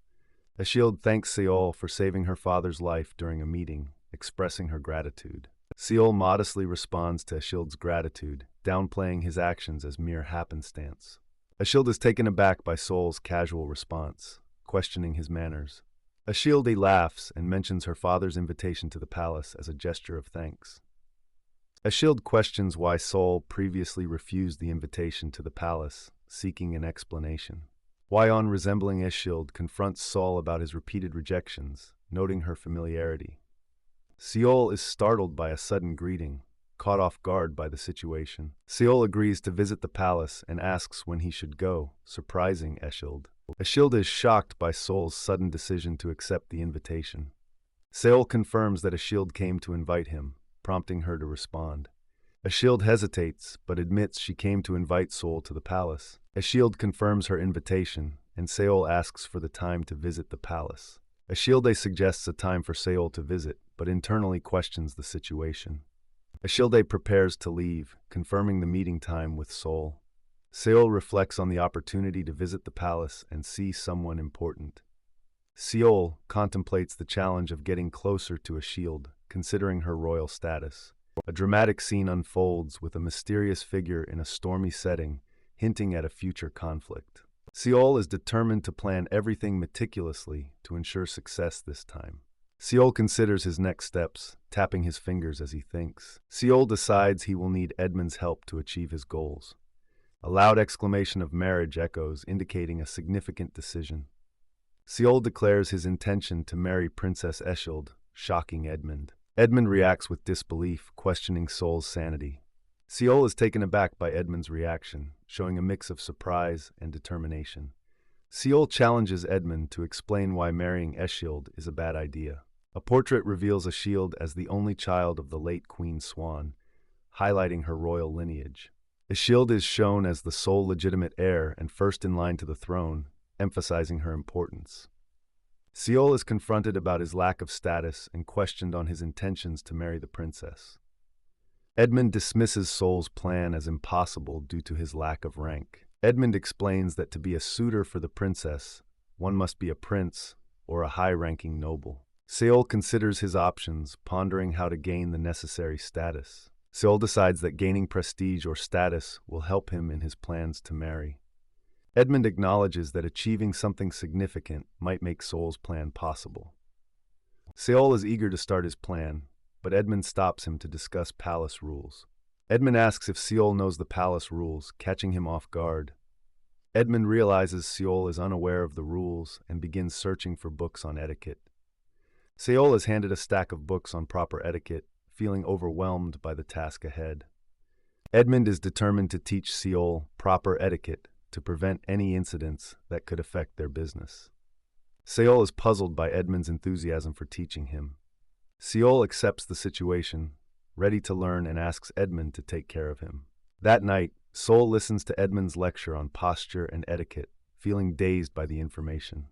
Eshild thanks Seol for saving her father's life during a meeting, expressing her gratitude. Seol modestly responds to Eshild's gratitude, downplaying his actions as mere happenstance. Eshild is taken aback by Seol's casual response, questioning his manners. Eshild laughs and mentions her father's invitation to the palace as a gesture of thanks. Eshild questions why Seol previously refused the invitation to the palace, seeking an explanation. Wyon, resembling Eshild, confronts Seol about his repeated rejections, noting her familiarity. Seol is startled by a sudden greeting, caught off guard by the situation. Seol agrees to visit the palace and asks when he should go, surprising Eshild. Eshild is shocked by Seol's sudden decision to accept the invitation. Seol confirms that Eshild came to invite him, prompting her to respond. Eshild hesitates, but admits she came to invite Seol to the palace. Eshild confirms her invitation, and Seol asks for the time to visit the palace. Eshild suggests a time for Seol to visit, but internally questions the situation. Eshild prepares to leave, confirming the meeting time with Seol. Seol reflects on the opportunity to visit the palace and see someone important. Seol contemplates the challenge of getting closer to Eshild, considering her royal status. A dramatic scene unfolds with a mysterious figure in a stormy setting, hinting at a future conflict. Seol is determined to plan everything meticulously to ensure success this time. Seol considers his next steps, tapping his fingers as he thinks. Seol decides he will need Edmund's help to achieve his goals. A loud exclamation of marriage echoes, indicating a significant decision. Seol declares his intention to marry Princess Eshild, shocking Edmund. Edmund reacts with disbelief, questioning Seol's sanity. Seol is taken aback by Edmund's reaction, showing a mix of surprise and determination. Seol challenges Edmund to explain why marrying Eshild is a bad idea. A portrait reveals Eshild as the only child of the late Queen Swan, highlighting her royal lineage. Eshild is shown as the sole legitimate heir and first in line to the throne, emphasizing her importance. Seol is confronted about his lack of status and questioned on his intentions to marry the princess. Edmund dismisses Seol's plan as impossible due to his lack of rank. Edmund explains that to be a suitor for the princess, one must be a prince or a high-ranking noble. Seol considers his options, pondering how to gain the necessary status. Seol decides that gaining prestige or status will help him in his plans to marry. Edmund acknowledges that achieving something significant might make Seol's plan possible. Seol is eager to start his plan, but Edmund stops him to discuss palace rules. Edmund asks if Seol knows the palace rules, catching him off guard. Edmund realizes Seol is unaware of the rules and begins searching for books on etiquette. Seol is handed a stack of books on proper etiquette, feeling overwhelmed by the task ahead. Edmund is determined to teach Seol proper etiquette to prevent any incidents that could affect their business. Seol is puzzled by Edmund's enthusiasm for teaching him. Seol accepts the situation, ready to learn, and asks Edmund to take care of him. That night, Seol listens to Edmund's lecture on posture and etiquette, feeling dazed by the information.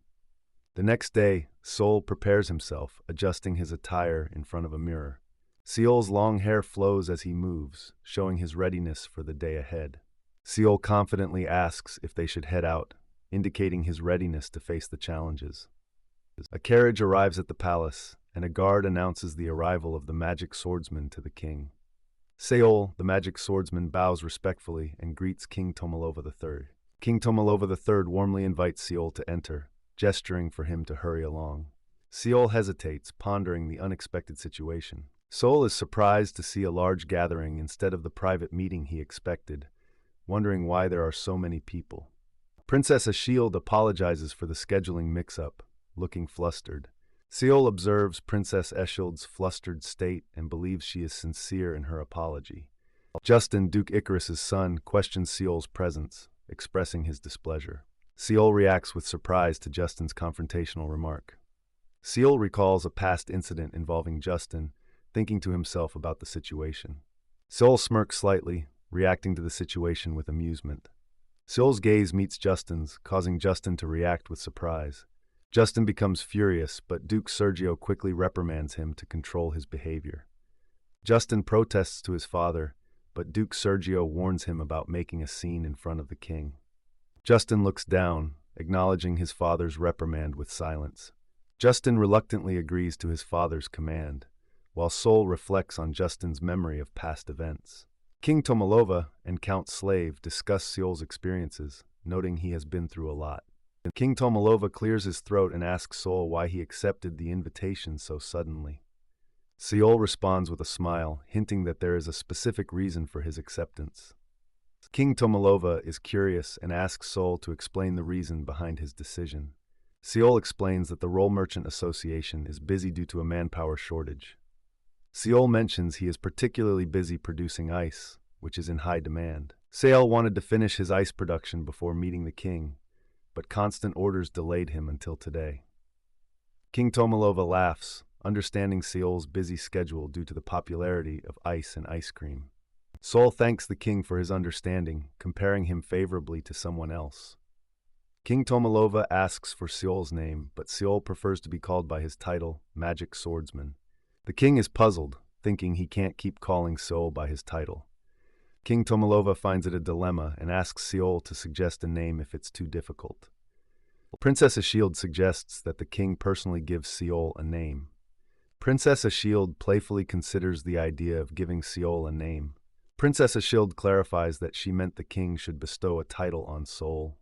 The next day, Seol prepares himself, adjusting his attire in front of a mirror. Seol's long hair flows as he moves, showing his readiness for the day ahead. Seol confidently asks if they should head out, indicating his readiness to face the challenges. A carriage arrives at the palace, and a guard announces the arrival of the magic swordsman to the king. Seol, the magic swordsman, bows respectfully and greets King Tomalova III. King Tomalova III warmly invites Seol to enter, gesturing for him to hurry along. Seol hesitates, pondering the unexpected situation. Sol is surprised to see a large gathering instead of the private meeting he expected, wondering why there are so many people. Princess Ashield apologizes for the scheduling mix-up, looking flustered. Seol observes Princess Eschild's flustered state and believes she is sincere in her apology. Justin, Duke Icarus's son, questions Seol's presence, expressing his displeasure. Seol reacts with surprise to Justin's confrontational remark. Seol recalls a past incident involving Justin, thinking to himself about the situation. Seol smirks slightly, reacting to the situation with amusement. Seol's gaze meets Justin's, causing Justin to react with surprise. Justin becomes furious, but Duke Sergio quickly reprimands him to control his behavior. Justin protests to his father, but Duke Sergio warns him about making a scene in front of the king. Justin looks down, acknowledging his father's reprimand with silence. Justin reluctantly agrees to his father's command, while Sol reflects on Justin's memory of past events. King Tomalova and Count Slave discuss Seol's experiences, noting he has been through a lot. King Tomalova clears his throat and asks Sol why he accepted the invitation so suddenly. Seol responds with a smile, hinting that there is a specific reason for his acceptance. King Tomalova is curious and asks Sol to explain the reason behind his decision. Seol explains that the Roll Merchant Association is busy due to a manpower shortage. Seol mentions he is particularly busy producing ice, which is in high demand. Seol wanted to finish his ice production before meeting the king, but constant orders delayed him until today. King Tomalova laughs, understanding Seol's busy schedule due to the popularity of ice and ice cream. Sol thanks the king for his understanding, comparing him favorably to someone else. King Tomalova asks for Seol's name, but Seol prefers to be called by his title, Magic Swordsman. The king is puzzled, thinking he can't keep calling Seol by his title. King Tomalova finds it a dilemma and asks Seol to suggest a name if it's too difficult. Princess Ashield suggests that the king personally gives Seol a name. Princess Ashield playfully considers the idea of giving Seol a name. Princess Ashield clarifies that she meant the king should bestow a title on Sol.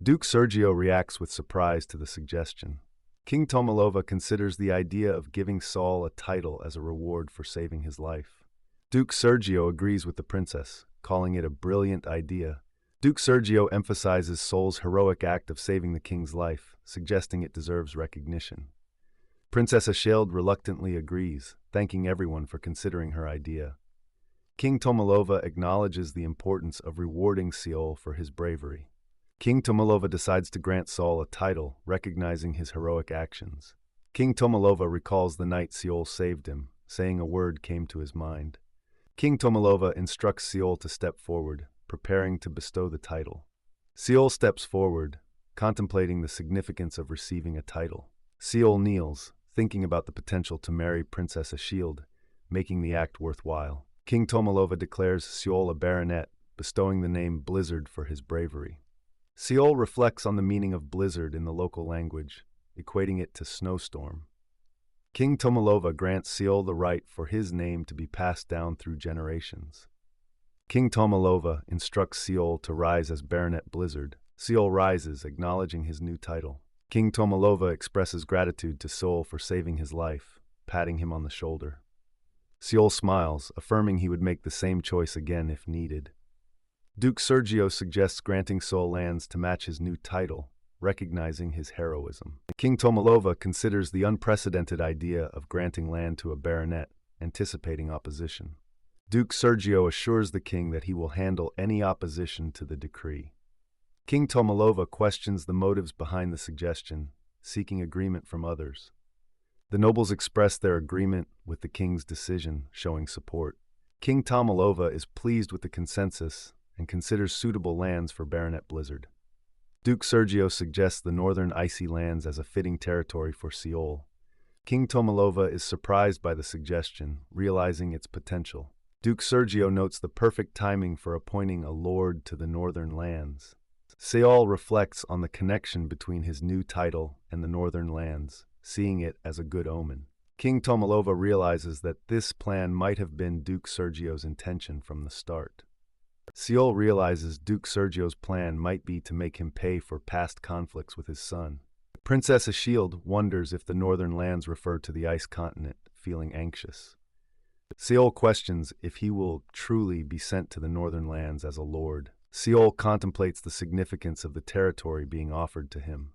Duke Sergio reacts with surprise to the suggestion. King Tomalova considers the idea of giving Sol a title as a reward for saving his life. Duke Sergio agrees with the princess, calling it a brilliant idea. Duke Sergio emphasizes Sol's heroic act of saving the king's life, suggesting it deserves recognition. Princess Ashield reluctantly agrees, thanking everyone for considering her idea. King Tomalova acknowledges the importance of rewarding Seol for his bravery. King Tomalova decides to grant Sol a title, recognizing his heroic actions. King Tomalova recalls the night Seol saved him, saying a word came to his mind. King Tomalova instructs Seol to step forward, preparing to bestow the title. Seol steps forward, contemplating the significance of receiving a title. Seol kneels, thinking about the potential to marry Princess Ashield, making the act worthwhile. King Tomalova declares Seol a baronet, bestowing the name Blizzard for his bravery. Seol reflects on the meaning of blizzard in the local language, equating it to snowstorm. King Tomalova grants Seol the right for his name to be passed down through generations. King Tomalova instructs Seol to rise as Baronet Blizzard. Seol rises, acknowledging his new title. King Tomalova expresses gratitude to Seol for saving his life, patting him on the shoulder. Seol smiles, affirming he would make the same choice again if needed. Duke Sergio suggests granting Seol lands to match his new title, recognizing his heroism. King Tomalova considers the unprecedented idea of granting land to a baronet, anticipating opposition. Duke Sergio assures the king that he will handle any opposition to the decree. King Tomalova questions the motives behind the suggestion, seeking agreement from others. The nobles express their agreement with the king's decision, showing support. King Tomalova is pleased with the consensus and considers suitable lands for Baronet Blizzard. Duke Sergio suggests the northern icy lands as a fitting territory for Seol. King Tomalova is surprised by the suggestion, realizing its potential. Duke Sergio notes the perfect timing for appointing a lord to the northern lands. Seol reflects on the connection between his new title and the northern lands, seeing it as a good omen. King Tomalova realizes that this plan might have been Duke Sergio's intention from the start. Seol realizes Duke Sergio's plan might be to make him pay for past conflicts with his son. Princess Ashield wonders if the northern lands refer to the ice continent, feeling anxious. Seol questions if he will truly be sent to the northern lands as a lord. Seol contemplates the significance of the territory being offered to him.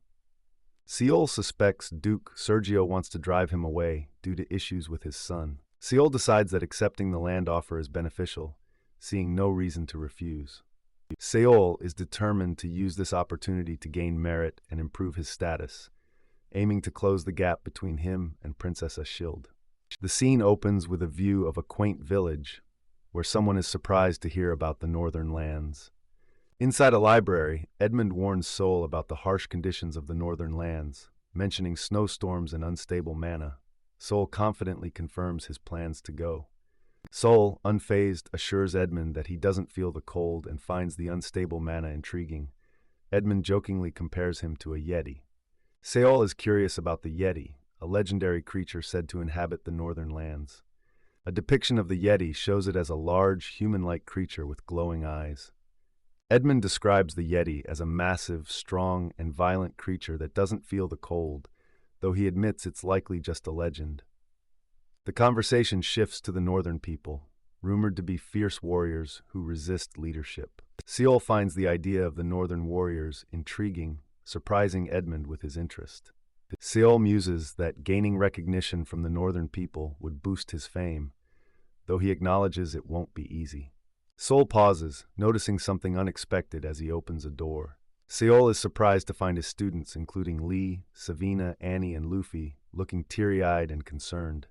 Seol suspects Duke Sergio wants to drive him away due to issues with his son. Seol decides that accepting the land offer is beneficial, seeing no reason to refuse. Seol is determined to use this opportunity to gain merit and improve his status, aiming to close the gap between him and Princess Ashild. The scene opens with a view of a quaint village where someone is surprised to hear about the northern lands. Inside a library, Edmund warns Sol about the harsh conditions of the northern lands, mentioning snowstorms and unstable mana. Sol confidently confirms his plans to go. Sol, unfazed, assures Edmund that he doesn't feel the cold and finds the unstable mana intriguing. Edmund jokingly compares him to a yeti. Seol is curious about the yeti, a legendary creature said to inhabit the northern lands. A depiction of the yeti shows it as a large, human-like creature with glowing eyes. Edmund describes the yeti as a massive, strong, and violent creature that doesn't feel the cold, though he admits it's likely just a legend. The conversation shifts to the northern people, rumored to be fierce warriors who resist leadership. Seol finds the idea of the northern warriors intriguing, surprising Edmund with his interest. Seol muses that gaining recognition from the northern people would boost his fame, though he acknowledges it won't be easy. Sol pauses, noticing something unexpected as he opens a door. Seol is surprised to find his students, including Lee, Savina, Annie, and Luffy, looking teary-eyed and concerned.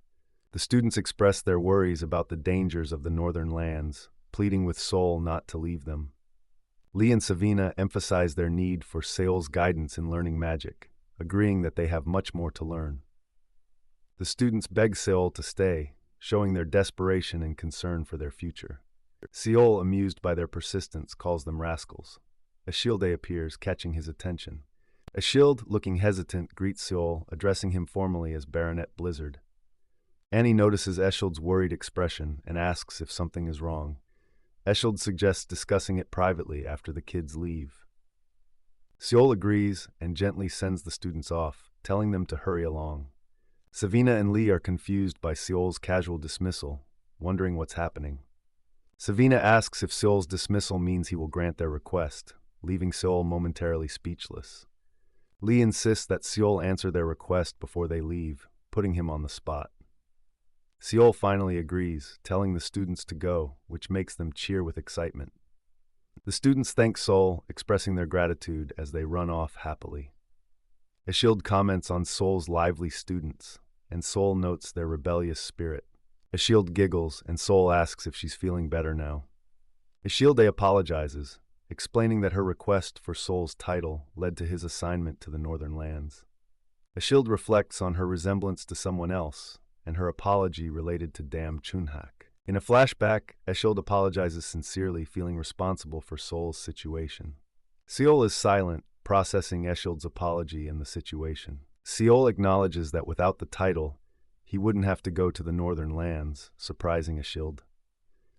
The students express their worries about the dangers of the northern lands, pleading with Sol not to leave them. Lee and Savina emphasize their need for Seol's guidance in learning magic, agreeing that they have much more to learn. The students beg Seol to stay, showing their desperation and concern for their future. Seol, amused by their persistence, calls them rascals. Ashilde appears, catching his attention. Ashild, looking hesitant, greets Seol, addressing him formally as Baronet Blizzard. Annie notices Eschild's worried expression and asks if something is wrong. Eschild suggests discussing it privately after the kids leave. Seol agrees and gently sends the students off, telling them to hurry along. Savina and Lee are confused by Seol's casual dismissal, wondering what's happening. Savina asks if Seol's dismissal means he will grant their request, leaving Seol momentarily speechless. Lee insists that Seol answer their request before they leave, putting him on the spot. Seol finally agrees, telling the students to go, which makes them cheer with excitement. The students thank Sol, expressing their gratitude as they run off happily. Ashild comments on Sol's lively students, and Sol notes their rebellious spirit. Ashild giggles, and Sol asks if she's feeling better now. Ashilde apologizes, explaining that her request for Sol's title led to his assignment to the northern lands. Ashild reflects on her resemblance to someone else, and her apology related to Dam Chunhak. In a flashback, Ashild apologizes sincerely, feeling responsible for Sol's situation. Seol is silent, processing Ashild's apology and the situation. Seol acknowledges that without the title, he wouldn't have to go to the northern lands, surprising Ashild.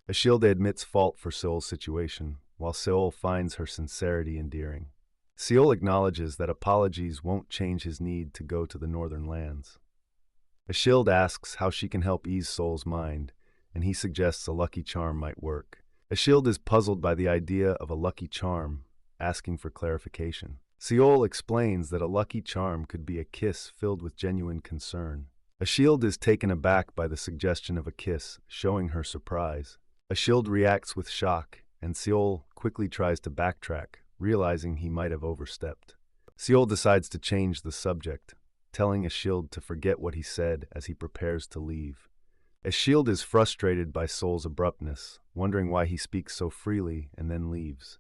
Ashilde admits fault for Seol's situation, while Seol finds her sincerity endearing. Seol acknowledges that apologies won't change his need to go to the northern lands. Ashild asks how she can help ease Sol's mind, and he suggests a lucky charm might work. Ashild is puzzled by the idea of a lucky charm, asking for clarification. Seol explains that a lucky charm could be a kiss filled with genuine concern. Ashild is taken aback by the suggestion of a kiss, showing her surprise. Ashild reacts with shock, and Seol quickly tries to backtrack, realizing he might have overstepped. Seol decides to change the subject, telling Ashild to forget what he said as he prepares to leave. Ashild is frustrated by Sol's abruptness, wondering why he speaks so freely and then leaves.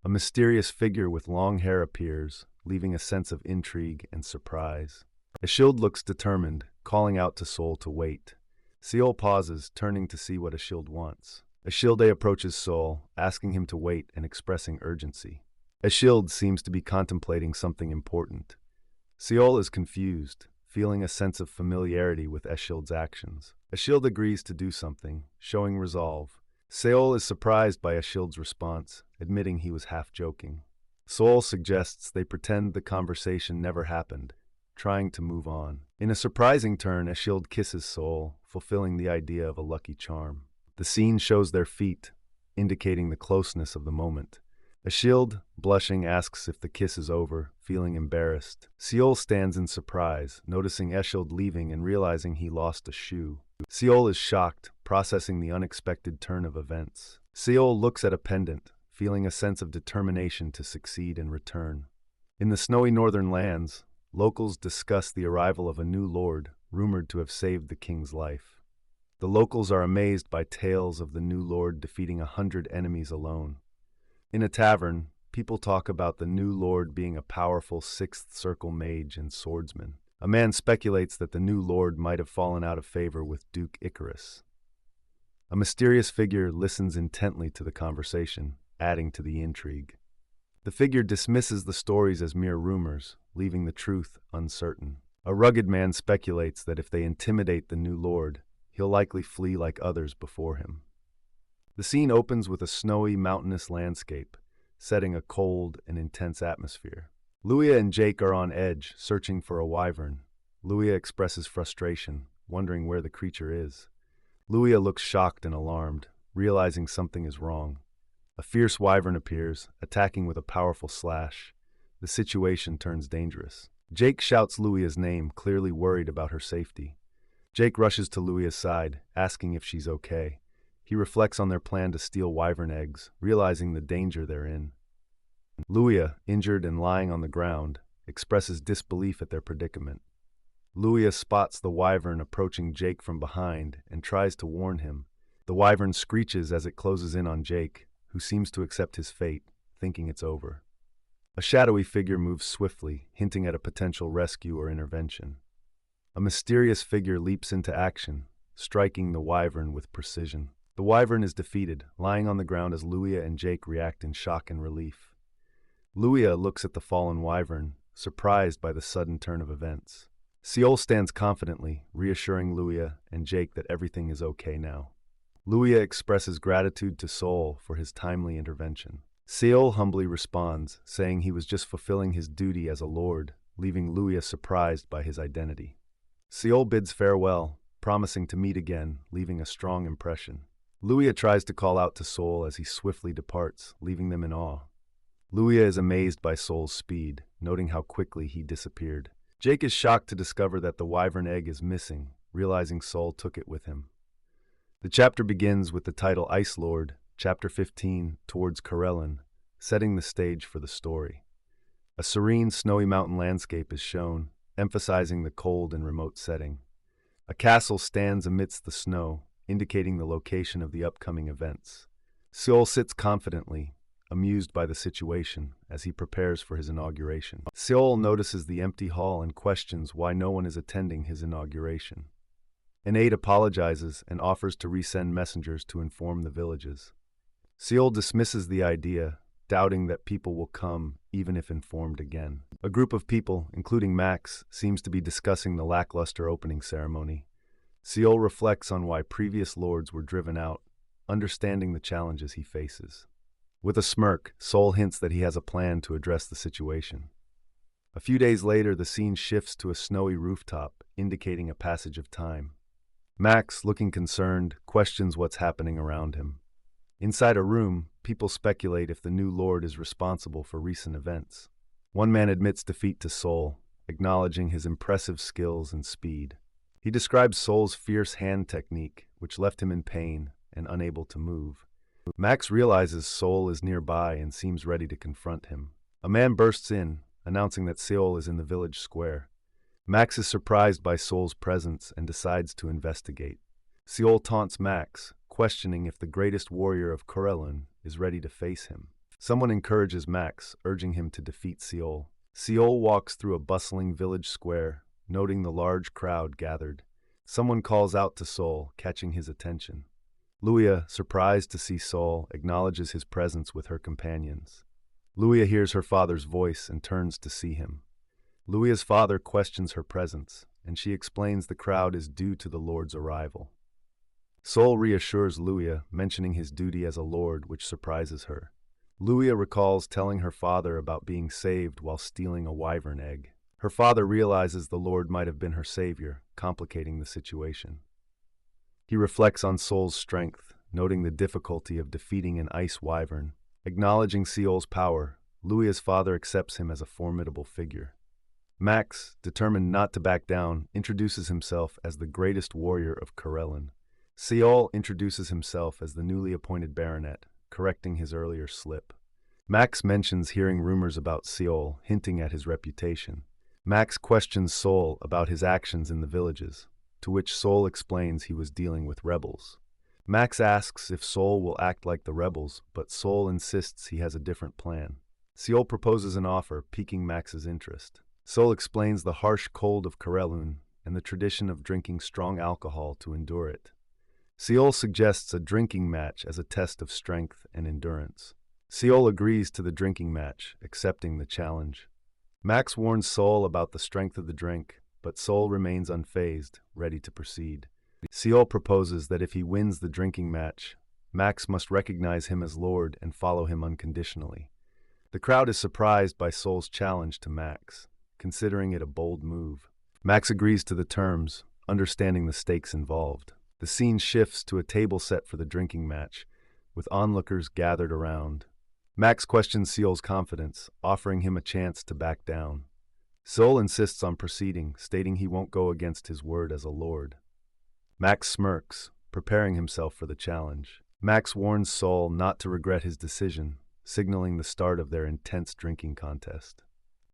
A mysterious figure with long hair appears, leaving a sense of intrigue and surprise. Ashild looks determined, calling out to Sol to wait. Seol pauses, turning to see what Ashild wants. Ashilde approaches Sol, asking him to wait and expressing urgency. Ashild seems to be contemplating something important. Seol is confused, feeling a sense of familiarity with Ashild's actions. Ashild agrees to do something, showing resolve. Seol is surprised by Ashild's response, admitting he was half joking. Sol suggests they pretend the conversation never happened, trying to move on. In a surprising turn, Ashild kisses Sol, fulfilling the idea of a lucky charm. The scene shows their feet, indicating the closeness of the moment. Ashield, blushing, asks if the kiss is over, feeling embarrassed. Seol stands in surprise, noticing Eshield leaving and realizing he lost a shoe. Seol is shocked, processing the unexpected turn of events. Seol looks at a pendant, feeling a sense of determination to succeed and return. In the snowy northern lands, locals discuss the arrival of a new lord, rumored to have saved the king's life. The locals are amazed by tales of the new lord defeating 100 enemies alone. In a tavern, people talk about the new lord being a powerful sixth circle mage and swordsman. A man speculates that the new lord might have fallen out of favor with Duke Icarus. A mysterious figure listens intently to the conversation, adding to the intrigue. The figure dismisses the stories as mere rumors, leaving the truth uncertain. A rugged man speculates that if they intimidate the new lord, he'll likely flee like others before him. The scene opens with a snowy, mountainous landscape, setting a cold and intense atmosphere. Luia and Jake are on edge, searching for a wyvern. Luia expresses frustration, wondering where the creature is. Luia looks shocked and alarmed, realizing something is wrong. A fierce wyvern appears, attacking with a powerful slash. The situation turns dangerous. Jake shouts Luia's name, clearly worried about her safety. Jake rushes to Luia's side, asking if she's okay. He reflects on their plan to steal wyvern eggs, realizing the danger they're in. Luia, injured and lying on the ground, expresses disbelief at their predicament. Luia spots the wyvern approaching Jake from behind and tries to warn him. The wyvern screeches as it closes in on Jake, who seems to accept his fate, thinking it's over. A shadowy figure moves swiftly, hinting at a potential rescue or intervention. A mysterious figure leaps into action, striking the wyvern with precision. The wyvern is defeated, lying on the ground as Luia and Jake react in shock and relief. Luia looks at the fallen wyvern, surprised by the sudden turn of events. Seol stands confidently, reassuring Luia and Jake that everything is okay now. Luia expresses gratitude to Seol for his timely intervention. Seol humbly responds, saying he was just fulfilling his duty as a lord, leaving Luia surprised by his identity. Seol bids farewell, promising to meet again, leaving a strong impression. Luia tries to call out to Seol as he swiftly departs, leaving them in awe. Luia is amazed by Seol's speed, noting how quickly he disappeared. Jake is shocked to discover that the wyvern egg is missing, realizing Seol took it with him. The chapter begins with the title Ice Lord, Chapter 15, Towards Corellon, setting the stage for the story. A serene, snowy mountain landscape is shown, emphasizing the cold and remote setting. A castle stands amidst the snow, indicating the location of the upcoming events. Seol sits confidently, amused by the situation, as he prepares for his inauguration. Seol notices the empty hall and questions why no one is attending his inauguration. An aide apologizes and offers to resend messengers to inform the villages. Seol dismisses the idea, doubting that people will come even if informed again. A group of people, including Max, seems to be discussing the lackluster opening ceremony. Seol reflects on why previous lords were driven out, understanding the challenges he faces. With a smirk, Seol hints that he has a plan to address the situation. A few days later, the scene shifts to a snowy rooftop, indicating a passage of time. Max, looking concerned, questions what's happening around him. Inside a room, people speculate if the new lord is responsible for recent events. One man admits defeat to Seol, acknowledging his impressive skills and speed. He describes Seol's fierce hand technique, which left him in pain and unable to move. Max realizes Seol is nearby and seems ready to confront him. A man bursts in, announcing that Seol is in the village square. Max is surprised by Seol's presence and decides to investigate. Seol taunts Max, questioning if the greatest warrior of Corellon is ready to face him. Someone encourages Max, urging him to defeat Seol. Seol walks through a bustling village square, noting the large crowd gathered. Someone calls out to Seol, catching his attention. Luia, surprised to see Seol, acknowledges his presence with her companions. Luia hears her father's voice and turns to see him. Luia's father questions her presence, and she explains the crowd is due to the lord's arrival. Seol reassures Luia, mentioning his duty as a lord, which surprises her. Luia recalls telling her father about being saved while stealing a wyvern egg. Her father realizes the lord might have been her savior, complicating the situation. He reflects on Soul's strength, noting the difficulty of defeating an ice wyvern. Acknowledging Seol's power, Luia's father accepts him as a formidable figure. Max, determined not to back down, introduces himself as the greatest warrior of Karelin. Seol introduces himself as the newly appointed baronet, correcting his earlier slip. Max mentions hearing rumors about Seol, hinting at his reputation. Max questions Sol about his actions in the villages, to which Sol explains he was dealing with rebels. Max asks if Sol will act like the rebels, but Sol insists he has a different plan. Seol proposes an offer, piquing Max's interest. Sol explains the harsh cold of Karelun and the tradition of drinking strong alcohol to endure it. Seol suggests a drinking match as a test of strength and endurance. Seol agrees to the drinking match, accepting the challenge. Max warns Sol about the strength of the drink, but Sol remains unfazed, ready to proceed. Seol proposes that if he wins the drinking match, Max must recognize him as Lord and follow him unconditionally. The crowd is surprised by Sol's challenge to Max, considering it a bold move. Max agrees to the terms, understanding the stakes involved. The scene shifts to a table set for the drinking match, with onlookers gathered around. Max questions Seol's confidence, offering him a chance to back down. Sol insists on proceeding, stating he won't go against his word as a lord. Max smirks, preparing himself for the challenge. Max warns Sol not to regret his decision, signaling the start of their intense drinking contest.